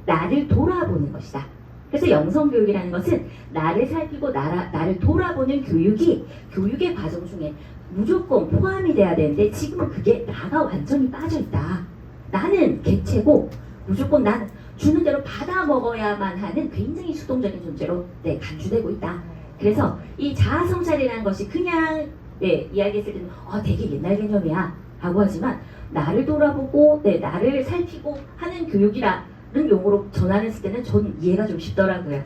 나를 돌아보는 것이다. 그래서 영성교육이라는 것은 나를 살피고 나를 돌아보는 교육이 교육의 과정 중에 무조건 포함이 돼야 되는데 지금은 그게 나가 완전히 빠져있다. 나는 객체고 무조건 나는 주는 대로 받아 먹어야만 하는 굉장히 수동적인 존재로 간주되고 있다. 그래서 이 자아성찰이라는 것이 그냥 이야기했을 때는 되게 옛날 개념이야 라고 하지만 나를 돌아보고 나를 살피고 하는 교육이라는 용어로 전환했을 때는 전 이해가 좀 쉽더라고요.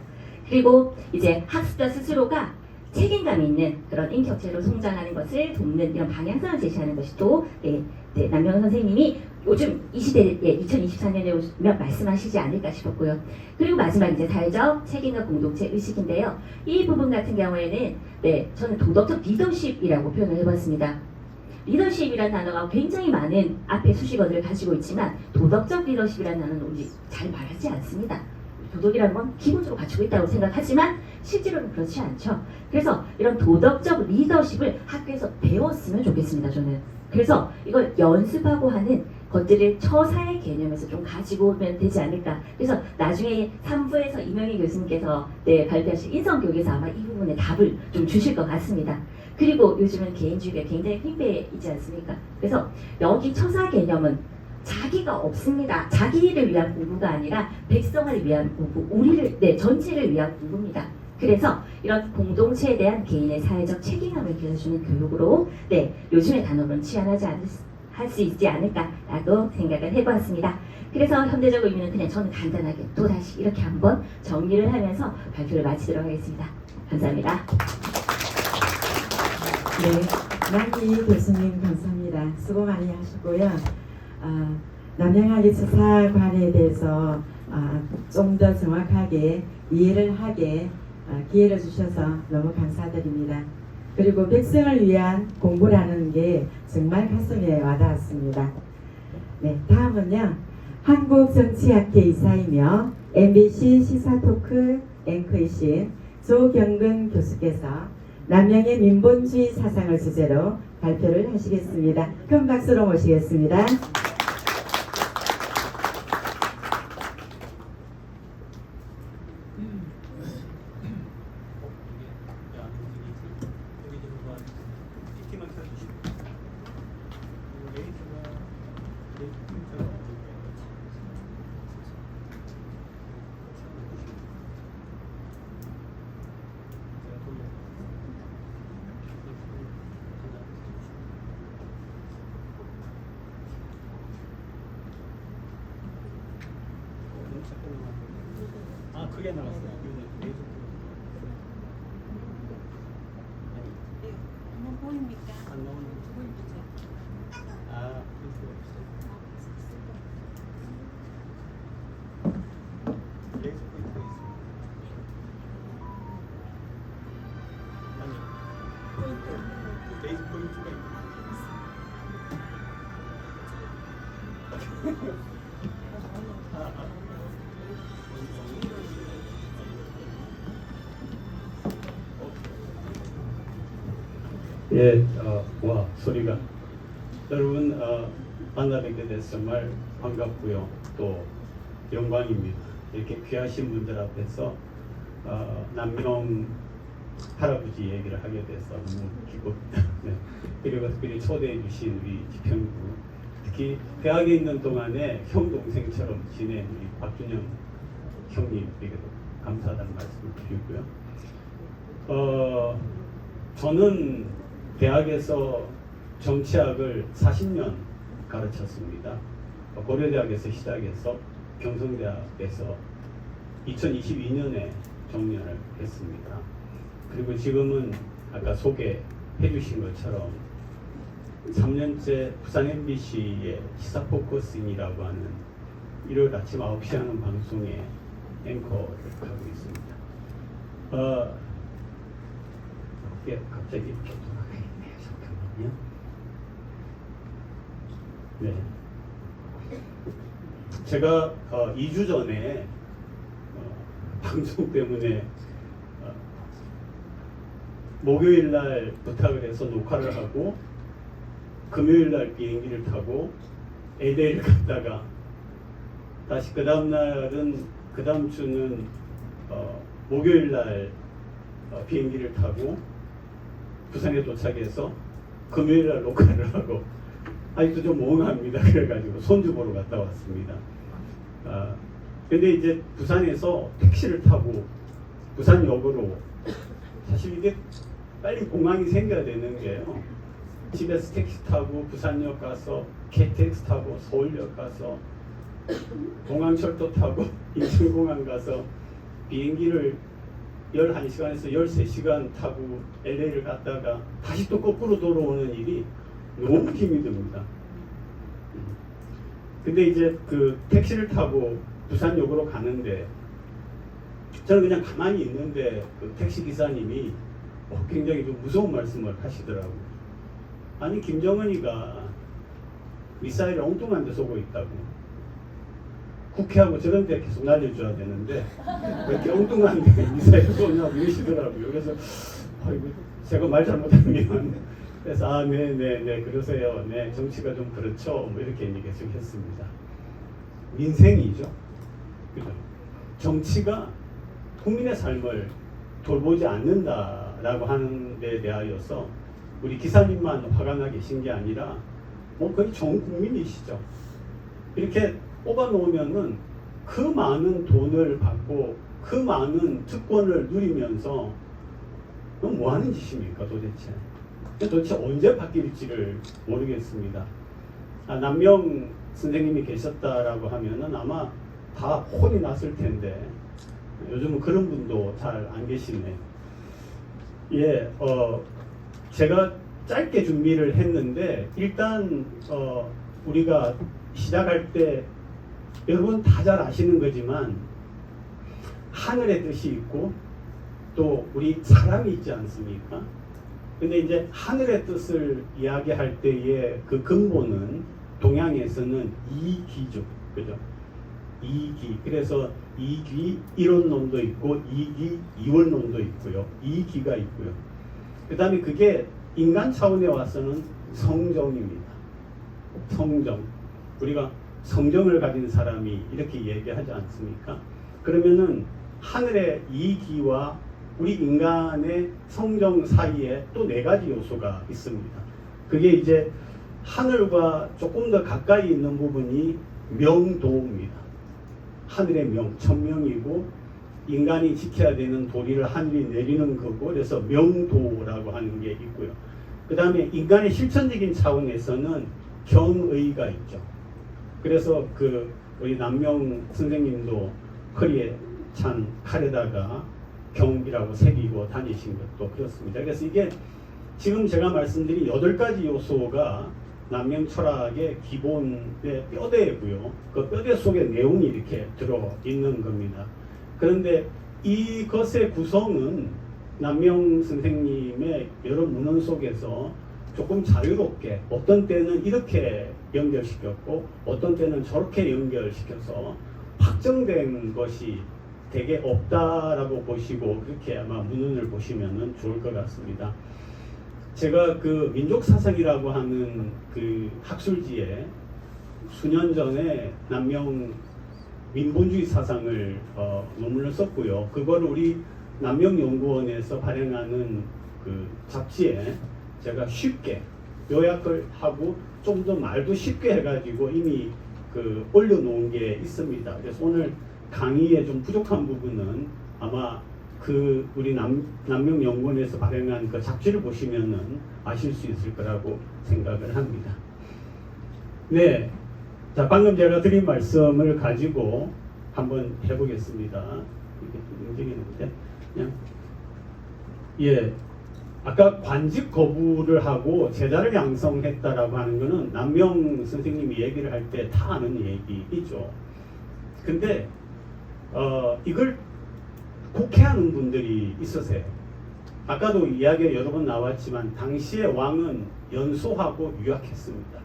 그리고 이제 학습자 스스로가 책임감 있는 그런 인격체로 성장하는 것을 돕는 이런 방향성을 제시하는 것이 또 남명은 선생님이 요즘 이 시대에 2024년에 오면 말씀하시지 않을까 싶었고요. 그리고 마지막 이제 사회적 책임과 공동체 의식인데요. 이 부분 같은 경우에는 저는 도덕적 리더십이라고 표현을 해봤습니다. 리더십이라는 단어가 굉장히 많은 앞에 수식어들을 가지고 있지만 도덕적 리더십이라는 단어는 우리 잘 말하지 않습니다. 도덕이라는 건 기본적으로 갖추고 있다고 생각하지만 실제로는 그렇지 않죠. 그래서 이런 도덕적 리더십을 학교에서 배웠으면 좋겠습니다. 저는. 그래서 이걸 연습하고 하는 것들을 처사의 개념에서 좀 가지고 오면 되지 않을까. 그래서 나중에 3부에서 이명희 교수님께서 발표하실 인성교육에서 아마 이 부분에 답을 좀 주실 것 같습니다. 그리고 요즘은 개인주의가 굉장히 팽배해있지 않습니까? 그래서 여기 처사 개념은 자기가 없습니다. 자기를 위한 공부가 아니라 백성을 위한 공부, 우리를 전체를 위한 공부입니다. 그래서 이런 공동체에 대한 개인의 사회적 책임감을 길러주는 교육으로 요즘의 단어로는 치환하지 할 수 있지 않을까라고 생각을 해보았습니다. 그래서 현대적 의미는 그냥 저는 간단하게 또다시 이렇게 한번 정리를 하면서 발표를 마치도록 하겠습니다. 감사합니다. 네, 남기 교수님 감사합니다. 수고 많이 하셨고요. 남양학의 처사관에 대해서 좀 더 정확하게 이해를 하게 기회를 주셔서 너무 감사드립니다. 그리고 백성을 위한 공부라는 게 정말 가슴에 와닿았습니다. 네, 다음은요. 한국정치학회 이사이며 MBC 시사토크 앵커이신 조경근 교수께서 남양의 민본주의 사상을 주제로 발표를 하시겠습니다. 큰 박수로 모시겠습니다. 크게 나왔어요. 보입니까? 안 나오는 아, 레이저 포인트가 있습니다. 아니요. 레이저 포인트가 있습니다. 예, 와, 소리가. 여러분, 만나 뵙게 돼서 정말 반갑고요. 또 영광입니다. 이렇게 귀하신 분들 앞에서 남명 할아버지 얘기를 하게 돼서 너무 기쁩니다. 네. 그리고 특별히 초대해 주신 우리 지평구, 특히 대학에 있는 동안에 형 동생처럼 지낸 우리 박준영 형님에게도 감사하다는 말씀을 드리고요. 저는 대학에서 정치학을 40년 가르쳤습니다. 고려대학에서 시작해서 경성대학에서 2022년에 정년을 했습니다. 그리고 지금은 아까 소개해 주신 것처럼 3년째 부산 MBC의 시사 포커스인이라고 하는 일요일 아침 9시 하는 방송에 앵커를 하고 있습니다. 이게 갑자기 이렇게 돌아가 있네요. 잠깐만요. 네. 제가 2주 전에 방송 때문에 목요일 날 부탁을 해서 녹화를 하고 금요일 날 비행기를 타고 LA를 갔다가 다시 그 다음 날은 그 다음 주는 목요일 날 비행기를 타고 부산에 도착해서 금요일 날 녹화를 하고 아직도 좀 멍합니다. 그래가지고 손주 보러 갔다 왔습니다. 근데 이제 부산에서 택시를 타고 부산역으로 사실 이게 빨리 공항이 생겨야 되는 게요. 집에서 택시 타고 부산역 가서 KTX 타고 서울역 가서 공항철도 타고 인천공항 가서 비행기를 11시간에서 13시간 타고 LA를 갔다가 다시 또 거꾸로 돌아오는 일이 너무 힘이 듭니다. 근데 이제 그 택시를 타고 부산역으로 가는데 저는 그냥 가만히 있는데 그 택시 기사님이 굉장히 좀 무서운 말씀을 하시더라고요. 아니 김정은이가 미사일을 엉뚱한 데 쏘고 있다고. 국회하고 저런 데 계속 날려줘야 되는데 왜 이렇게 엉뚱한 데 미사일을 쏘냐고 이러시더라고요. 그래서 이거 제가 말 잘못하면 그래서 네네네 그러세요. 네 정치가 좀 그렇죠. 뭐 이렇게 계속 했습니다. 민생이죠. 그죠? 정치가 국민의 삶을 돌보지 않는다라고 하는 데 대하여서 우리 기사님만 화가 나 계신 게 아니라 뭐 거의 전 국민이시죠. 이렇게 뽑아 놓으면은 그 많은 돈을 받고 그 많은 특권을 누리면서 뭐 하는 짓입니까 도대체? 도대체 언제 바뀔지를 모르겠습니다. 남명 선생님이 계셨다라고 하면은 아마 다 혼이 났을 텐데 요즘은 그런 분도 잘 안 계시네. 예, 제가 짧게 준비를 했는데 일단 우리가 시작할 때 여러분 다 잘 아시는 거지만 하늘의 뜻이 있고 또 우리 사람이 있지 않습니까? 근데 이제 하늘의 뜻을 이야기할 때의 그 근본은 동양에서는 이기죠. 그죠? 이기. 그래서 이기 이론론도 있고 이기 이원론도 있고요. 이기가 있고요. 그 다음에 그게 인간 차원에 와서는 성정입니다. 성정. 우리가 성정을 가진 사람이 이렇게 얘기하지 않습니까? 그러면은 하늘의 이기와 우리 인간의 성정 사이에 또 4가지 요소가 있습니다. 그게 이제 하늘과 조금 더 가까이 있는 부분이 명도입니다. 하늘의 명, 천명이고 인간이 지켜야 되는 도리를 하늘이 내리는 거고 그래서 명도라고 하는 게 있고요. 그 다음에 인간의 실천적인 차원에서는 경의가 있죠. 그래서 그 우리 남명 선생님도 허리에 찬 칼에다가 경이라고 새기고 다니신 것도 그렇습니다. 그래서 이게 지금 제가 말씀드린 8가지 요소가 남명 철학의 기본의 뼈대고요. 그 뼈대 속에 내용이 이렇게 들어 있는 겁니다. 그런데 이것의 구성은 남명 선생님의 여러 문헌 속에서 조금 자유롭게 어떤 때는 이렇게 연결시켰고 어떤 때는 저렇게 연결시켜서 확정된 것이 되게 없다라고 보시고 그렇게 아마 문헌을 보시면 좋을 것 같습니다. 제가 그 민족사상이라고 하는 그 학술지에 수년 전에 남명 민본주의 사상을 논문을 썼고요. 그걸 우리 남명연구원에서 발행하는 그 잡지에 제가 쉽게 요약을 하고 좀 더 말도 쉽게 해가지고 이미 그 올려놓은 게 있습니다. 그래서 오늘 강의에 좀 부족한 부분은 아마 그 우리 남명연구원에서 발행한 그 잡지를 보시면은 아실 수 있을 거라고 생각을 합니다. 네, 자 방금 제가 드린 말씀을 가지고 한번 해보겠습니다. 이게 움직이는데 그냥 예. 아까 관직 거부를 하고 제자를 양성했다라고 하는 거는 남명 선생님이 얘기를 할 때 다 아는 얘기이죠. 근데 이걸 곡해하는 분들이 있으세요. 아까도 이야기가 여러 번 나왔지만 당시에 왕은 연소하고 유약했습니다.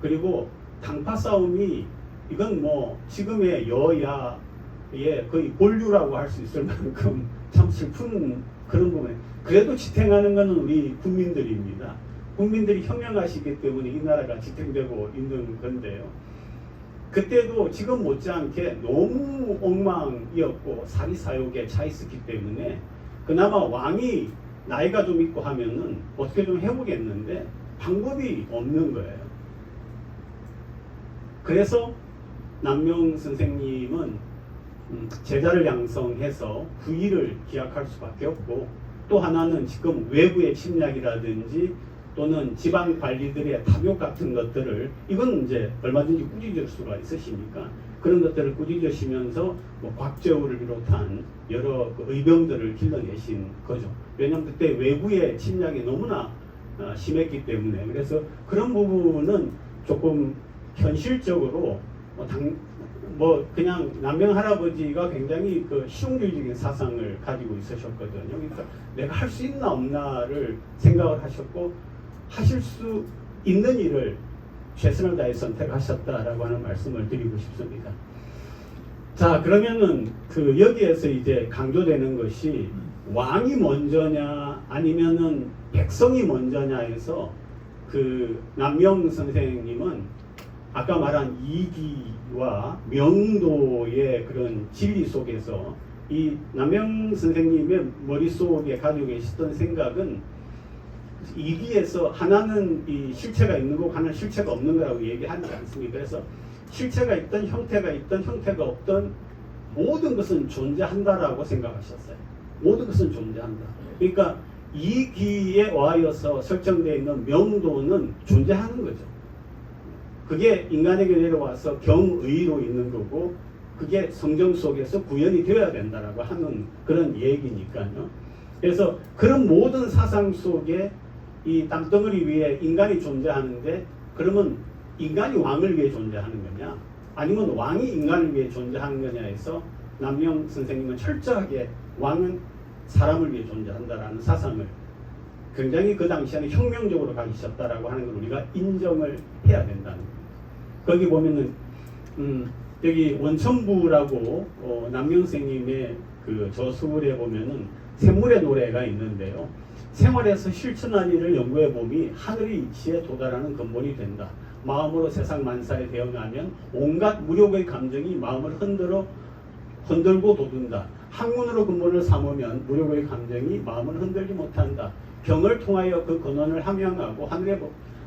그리고 당파 싸움이 이건 뭐 지금의 여야의 거의 본류라고 할 수 있을 만큼 참 슬픈 그런 부분. 그래도 지탱하는 것은 우리 국민들입니다. 국민들이 현명하시기 때문에 이 나라가 지탱되고 있는 건데요. 그때도 지금 못지않게 너무 엉망이었고 사리사욕에 차 있었기 때문에 그나마 왕이 나이가 좀 있고 하면은 어떻게 좀 해보겠는데 방법이 없는 거예요. 그래서 남명 선생님은 제자를 양성해서 후일을 기약할 수밖에 없고, 또 하나는 지금 외부의 침략이라든지 또는 지방 관리들의 탐욕 같은 것들을, 이건 이제 얼마든지 꾸짖을 수가 있으시니까 그런 것들을 꾸짖으시면서 뭐 곽재우를 비롯한 여러 그 의병들을 길러내신 거죠. 왜냐하면 그때 외부의 침략이 너무나 심했기 때문에. 그래서 그런 부분은 조금 현실적으로 그냥 남명 할아버지가 굉장히 그 실용주의적인 사상을 가지고 있으셨거든요. 그러니까 내가 할 수 있나 없나를 생각을 하셨고, 하실 수 있는 일을 최선을 다해 선택하셨다라고 하는 말씀을 드리고 싶습니다. 자, 그러면은 그 여기에서 이제 강조되는 것이 왕이 먼저냐 아니면은 백성이 먼저냐에서 그 남명 선생님은 아까 말한 이기와 명도의 그런 진리 속에서 이 남명 선생님의 머릿속에 가지고 계시던 생각은 이기에서 하나는 이 실체가 있는 거고 하나는 실체가 없는 거라고 얘기하지 않습니까? 그래서 실체가 있던 형태가 있던 형태가 없던 모든 것은 존재한다라고 생각하셨어요. 모든 것은 존재한다. 그러니까 이기에 와여서 설정되어 있는 명도는 존재하는 거죠. 그게 인간에게 내려와서 경의로 있는 거고, 그게 성경 속에서 구현이 되어야 된다라고 하는 그런 얘기니까요. 그래서 그런 모든 사상 속에 이 땅덩어리 위에 인간이 존재하는데, 그러면 인간이 왕을 위해 존재하는 거냐 아니면 왕이 인간을 위해 존재하는 거냐 해서 남명 선생님은 철저하게 왕은 사람을 위해 존재한다라는 사상을 굉장히 그 당시에는 혁명적으로 가지셨다라고 하는 걸 우리가 인정을 해야 된다는 거예요. 거기 보면은 여기 원천부라고 남명 선생님의 그 저술에 보면은 샘물의 노래가 있는데요. 생활에서 실천한 일을 연구해 보니 하늘의 이치에 도달하는 근본이 된다. 마음으로 세상 만사에 대응하면 온갖 무력의 감정이 마음을 흔들고 돋운다. 학문으로 근본을 삼으면 무력의 감정이 마음을 흔들지 못한다. 경을 통하여 그 근원을 함양하고 하늘의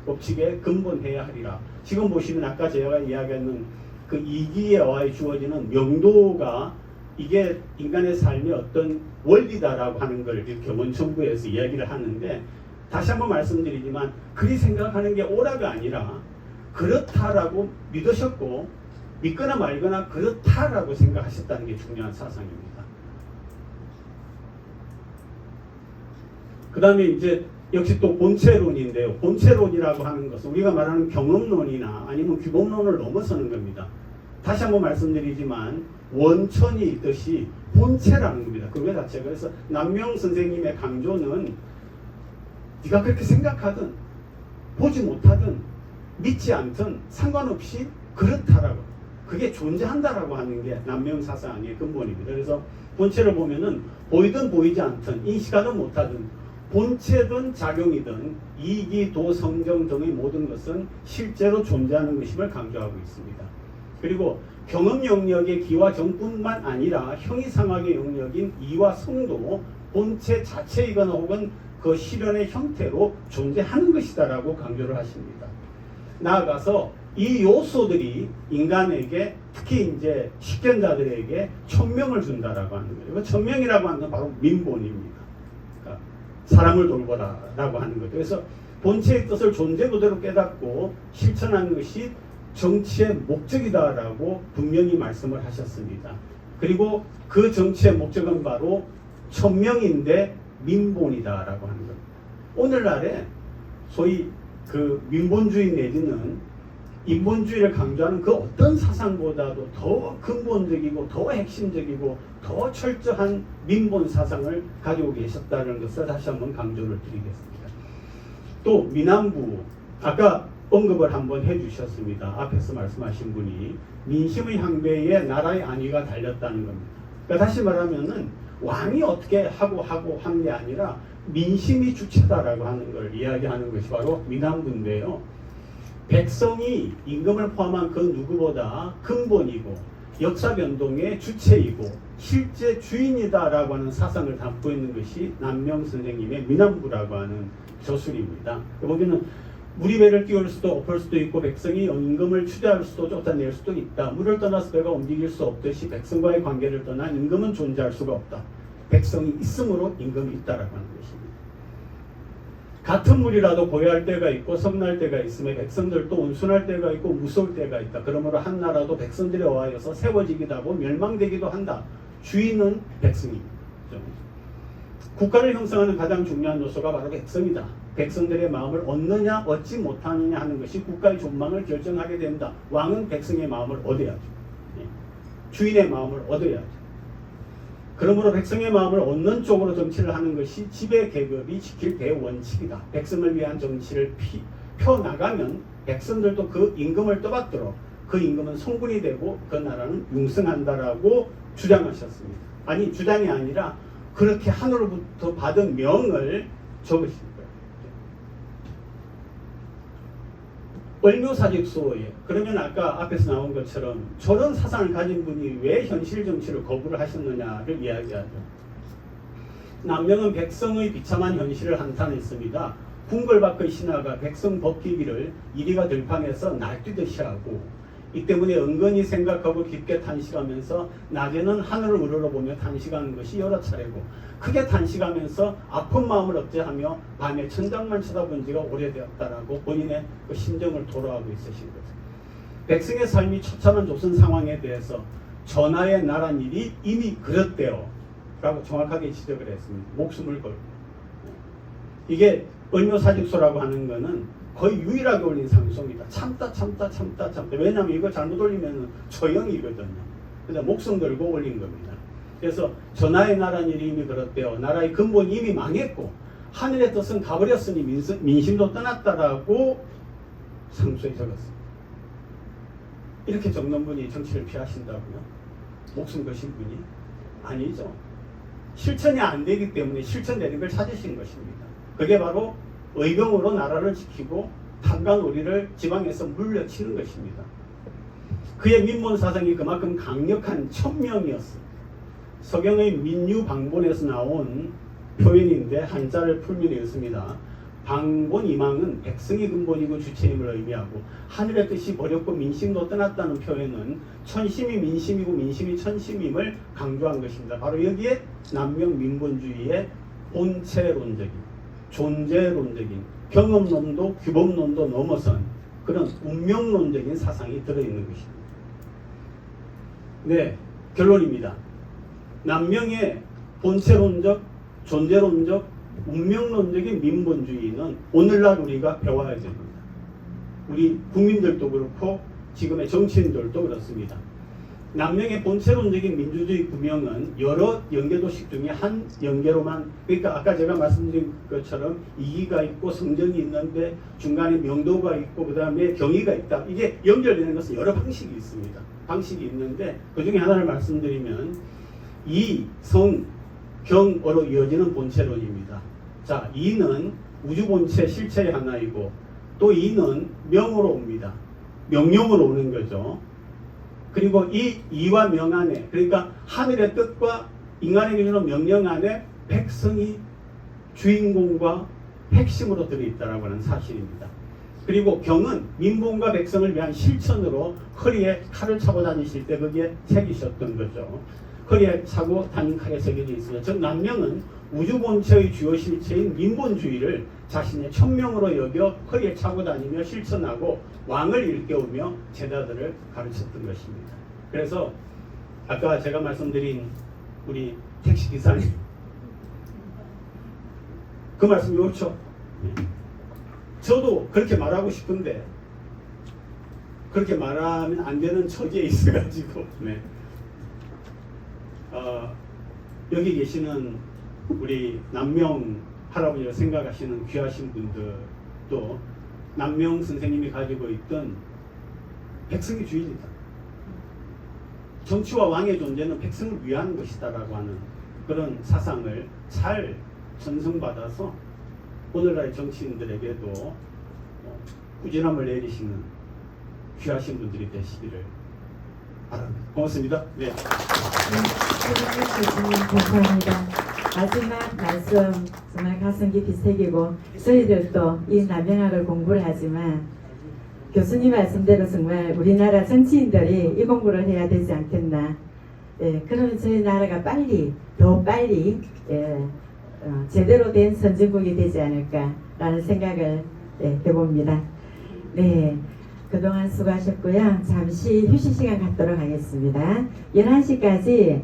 법칙에 근본해야 하리라. 지금 보시면 아까 제가 이야기했는 그 이기에 와에 주어지는 명도가 이게 인간의 삶의 어떤 원리다라고 하는 걸 이렇게 원천부에서 이야기를 하는데, 다시 한번 말씀드리지만 그리 생각하는 게 오라가 아니라 그렇다라고 믿으셨고, 믿거나 말거나 그렇다라고 생각하셨다는 게 중요한 사상입니다. 그 다음에 이제 역시 또 본체론인데요. 본체론이라고 하는 것은 우리가 말하는 경험론이나 아니면 규범론을 넘어서는 겁니다. 다시 한번 말씀드리지만 원천이 있듯이 본체라는 겁니다. 그거 자체가. 그래서 남명 선생님의 강조는 네가 그렇게 생각하든 보지 못하든 믿지 않든 상관없이 그렇다라고, 그게 존재한다라고 하는 게 남명 사상의 근본입니다. 그래서 본체를 보면은 보이든 보이지 않든 인식하든 못하든 본체든 작용이든 이기, 도, 성정 등의 모든 것은 실제로 존재하는 것임을 강조하고 있습니다. 그리고 경험 영역의 기와 정뿐만 아니라 형이상학의 영역인 이와 성도 본체 자체이거나 혹은 그 실현의 형태로 존재하는 것이다라고 강조를 하십니다. 나아가서 이 요소들이 인간에게, 특히 이제 식견자들에게 천명을 준다라고 하는 거예요. 천명이라고 하는 건 바로 민본입니다. 그러니까 사람을 돌보라라고 하는 거죠. 그래서 본체의 뜻을 존재 그대로 깨닫고 실천하는 것이 정치의 목적이다라고 분명히 말씀을 하셨습니다. 그리고 그 정치의 목적은 바로 천명인데 민본이다라고 하는 겁니다. 오늘날에 소위 그 민본주의 내지는 인본주의를 강조하는 그 어떤 사상보다도 더 근본적이고 더 핵심적이고 더 철저한 민본 사상을 가지고 계셨다는 것을 다시 한번 강조를 드리겠습니다. 또 민안부 아까 언급을 한번 해주셨습니다. 앞에서 말씀하신 분이 민심의 향배에 나라의 안위가 달렸다는 겁니다. 그러니까 다시 말하면은 왕이 어떻게 하고 한 게 아니라 민심이 주체다라고 하는 걸 이야기하는 것이 바로 민안부인데요. 백성이 임금을 포함한 그 누구보다 근본이고 역사 변동의 주체이고 실제 주인이다라고 하는 사상을 담고 있는 것이 남명 선생님의 민안부라고 하는 저술입니다. 보면은 물이 배를 띄울 수도 엎을 수도 있고 백성이 임금을 추대할 수도 쫓아낼 수도 있다. 물을 떠나서 배가 움직일 수 없듯이 백성과의 관계를 떠나 임금은 존재할 수가 없다. 백성이 있으므로 임금이 있다라고 하는 것입니다. 같은 물이라도 고요할 때가 있고 성날 때가 있으며 백성들도 온순할 때가 있고 무서울 때가 있다. 그러므로 한 나라도 백성들에 의하여서 세워지기도 하고 멸망되기도 한다. 주인은 백성입니다. 국가를 형성하는 가장 중요한 요소가 바로 백성이다. 백성들의 마음을 얻느냐 얻지 못하느냐 하는 것이 국가의 존망을 결정하게 된다. 왕은 백성의 마음을 얻어야죠. 주인의 마음을 얻어야죠. 그러므로 백성의 마음을 얻는 쪽으로 정치를 하는 것이 지배 계급이 지킬 대원칙이다. 백성을 위한 정치를 펴나가면 백성들도 그 임금을 떠받들어 그 임금은 성군이 되고 그 나라는 융성한다라고 주장하셨습니다. 아니 주장이 아니라 그렇게 하늘로부터 받은 명을 적으신 거예요. 얼묘사직수호예. 그러면 아까 앞에서 나온 것처럼 저런 사상을 가진 분이 왜 현실 정치를 거부를 하셨느냐를 이야기하죠. 남명은 백성의 비참한 현실을 한탄했습니다. 궁궐 밖의 신하가 백성 벗기기를 이리가 들판에서 날뛰듯이 하고 이 때문에 은근히 생각하고 깊게 탄식하면서 낮에는 하늘을 우러러보며 탄식하는 것이 여러 차례고 크게 탄식하면서 아픈 마음을 억제하며 밤에 천장만 쳐다본 지가 오래되었다라고 본인의 그 심정을 토로하고 있으신 거죠. 백성의 삶이 처참한 조선 상황에 대해서 전하의 나란 일이 이미 그랬대요 라고 정확하게 지적을 했습니다. 목숨을 걸고. 이게 얼묘사직소라고 하는 거는 거의 유일하게 올린 상송이다. 참다. 왜냐하면 이거 잘못 올리면 처형이거든요. 근데 목숨 걸고 올린 겁니다. 그래서 전하의 나란 일이 이미 그렇대요. 나라의 근본이 이미 망했고 하늘의 뜻은 가버렸으니 민심도 떠났다라고 상소에 적었습니다. 이렇게 적는 분이 정치를 피하신다고요? 목숨 거신 분이? 아니죠. 실천이 안 되기 때문에 실천되는 걸 찾으신 것입니다. 그게 바로 의병으로 나라를 지키고 탄관오리를 지방에서 물려치는 것입니다. 그의 민본 사상이 그만큼 강력한 천명이었습니다. 서경의 민유방본에서 나온 표현인데 한자를 풀면 이렇습니다. 방본 이망은 백성이 근본이고 주체임을 의미하고 하늘의 뜻이 버렸고 민심도 떠났다는 표현은 천심이 민심이고 민심이 천심임을 강조한 것입니다. 바로 여기에 남명 민본주의의 본체론적인 존재론적인 경험론도 규범론도 넘어선 그런 운명론적인 사상이 들어있는 것입니다. 네, 결론입니다. 남명의 본체론적, 존재론적, 운명론적인 민본주의는 오늘날 우리가 배워야 됩니다. 우리 국민들도 그렇고 지금의 정치인들도 그렇습니다. 남명의 본체론적인 민주주의 구명은 여러 연계도식 중에 한 연계로만, 그러니까 아까 제가 말씀드린 것처럼 이기가 있고 성전이 있는데 중간에 명도가 있고 그 다음에 경의가 있다. 이게 연결되는 것은 여러 방식이 있습니다. 방식이 있는데 그 중에 하나를 말씀드리면 이, 성, 경어로 이어지는 본체론입니다. 자, 이는 우주본체 실체의 하나이고 또 이는 명으로 옵니다. 명령으로 오는 거죠. 그리고 이 이와 명 안에, 그러니까 하늘의 뜻과 인간에게 주는 명령 안에 백성이 주인공과 핵심으로 들어있다라고 하는 사실입니다. 그리고 경은 민본과 백성을 위한 실천으로 허리에 칼을 차고 다니실 때 거기에 새기셨던 거죠. 허리에 차고 다닌 칼에 새겨져 있습니다. 즉 남명은 우주본체의 주요 실체인 민본주의를 자신의 천명으로 여겨 허리에 차고 다니며 실천하고 왕을 일깨우며 제자들을 가르쳤던 것입니다. 그래서 아까 제가 말씀드린 우리 택시 기사님 그 말씀이 옳죠. 저도 그렇게 말하고 싶은데 그렇게 말하면 안 되는 처지에 있어가지고 여기 계시는 우리 남명 할아버지를 생각하시는 귀하신 분들도 남명 선생님이 가지고 있던 백성주의입니다. 정치와 왕의 존재는 백성을 위한 것이다라고 하는 그런 사상을 잘 전승받아서 오늘날의 정치인들에게도 꾸준함을 내리시는 귀하신 분들이 되시기를 바랍니다. 고맙습니다. 네. 감사합니다. 마지막 말씀 정말 가슴 깊이 새기고 저희들도 이 남명학을 공부를 하지만 교수님 말씀대로 정말 우리나라 정치인들이 이 공부를 해야 되지 않겠나. 그러면 저희 나라가 더 빨리 제대로 된 선진국이 되지 않을까라는 생각을 해봅니다. 네, 그동안 수고하셨고요. 잠시 휴식 시간 갖도록 하겠습니다. 11시까지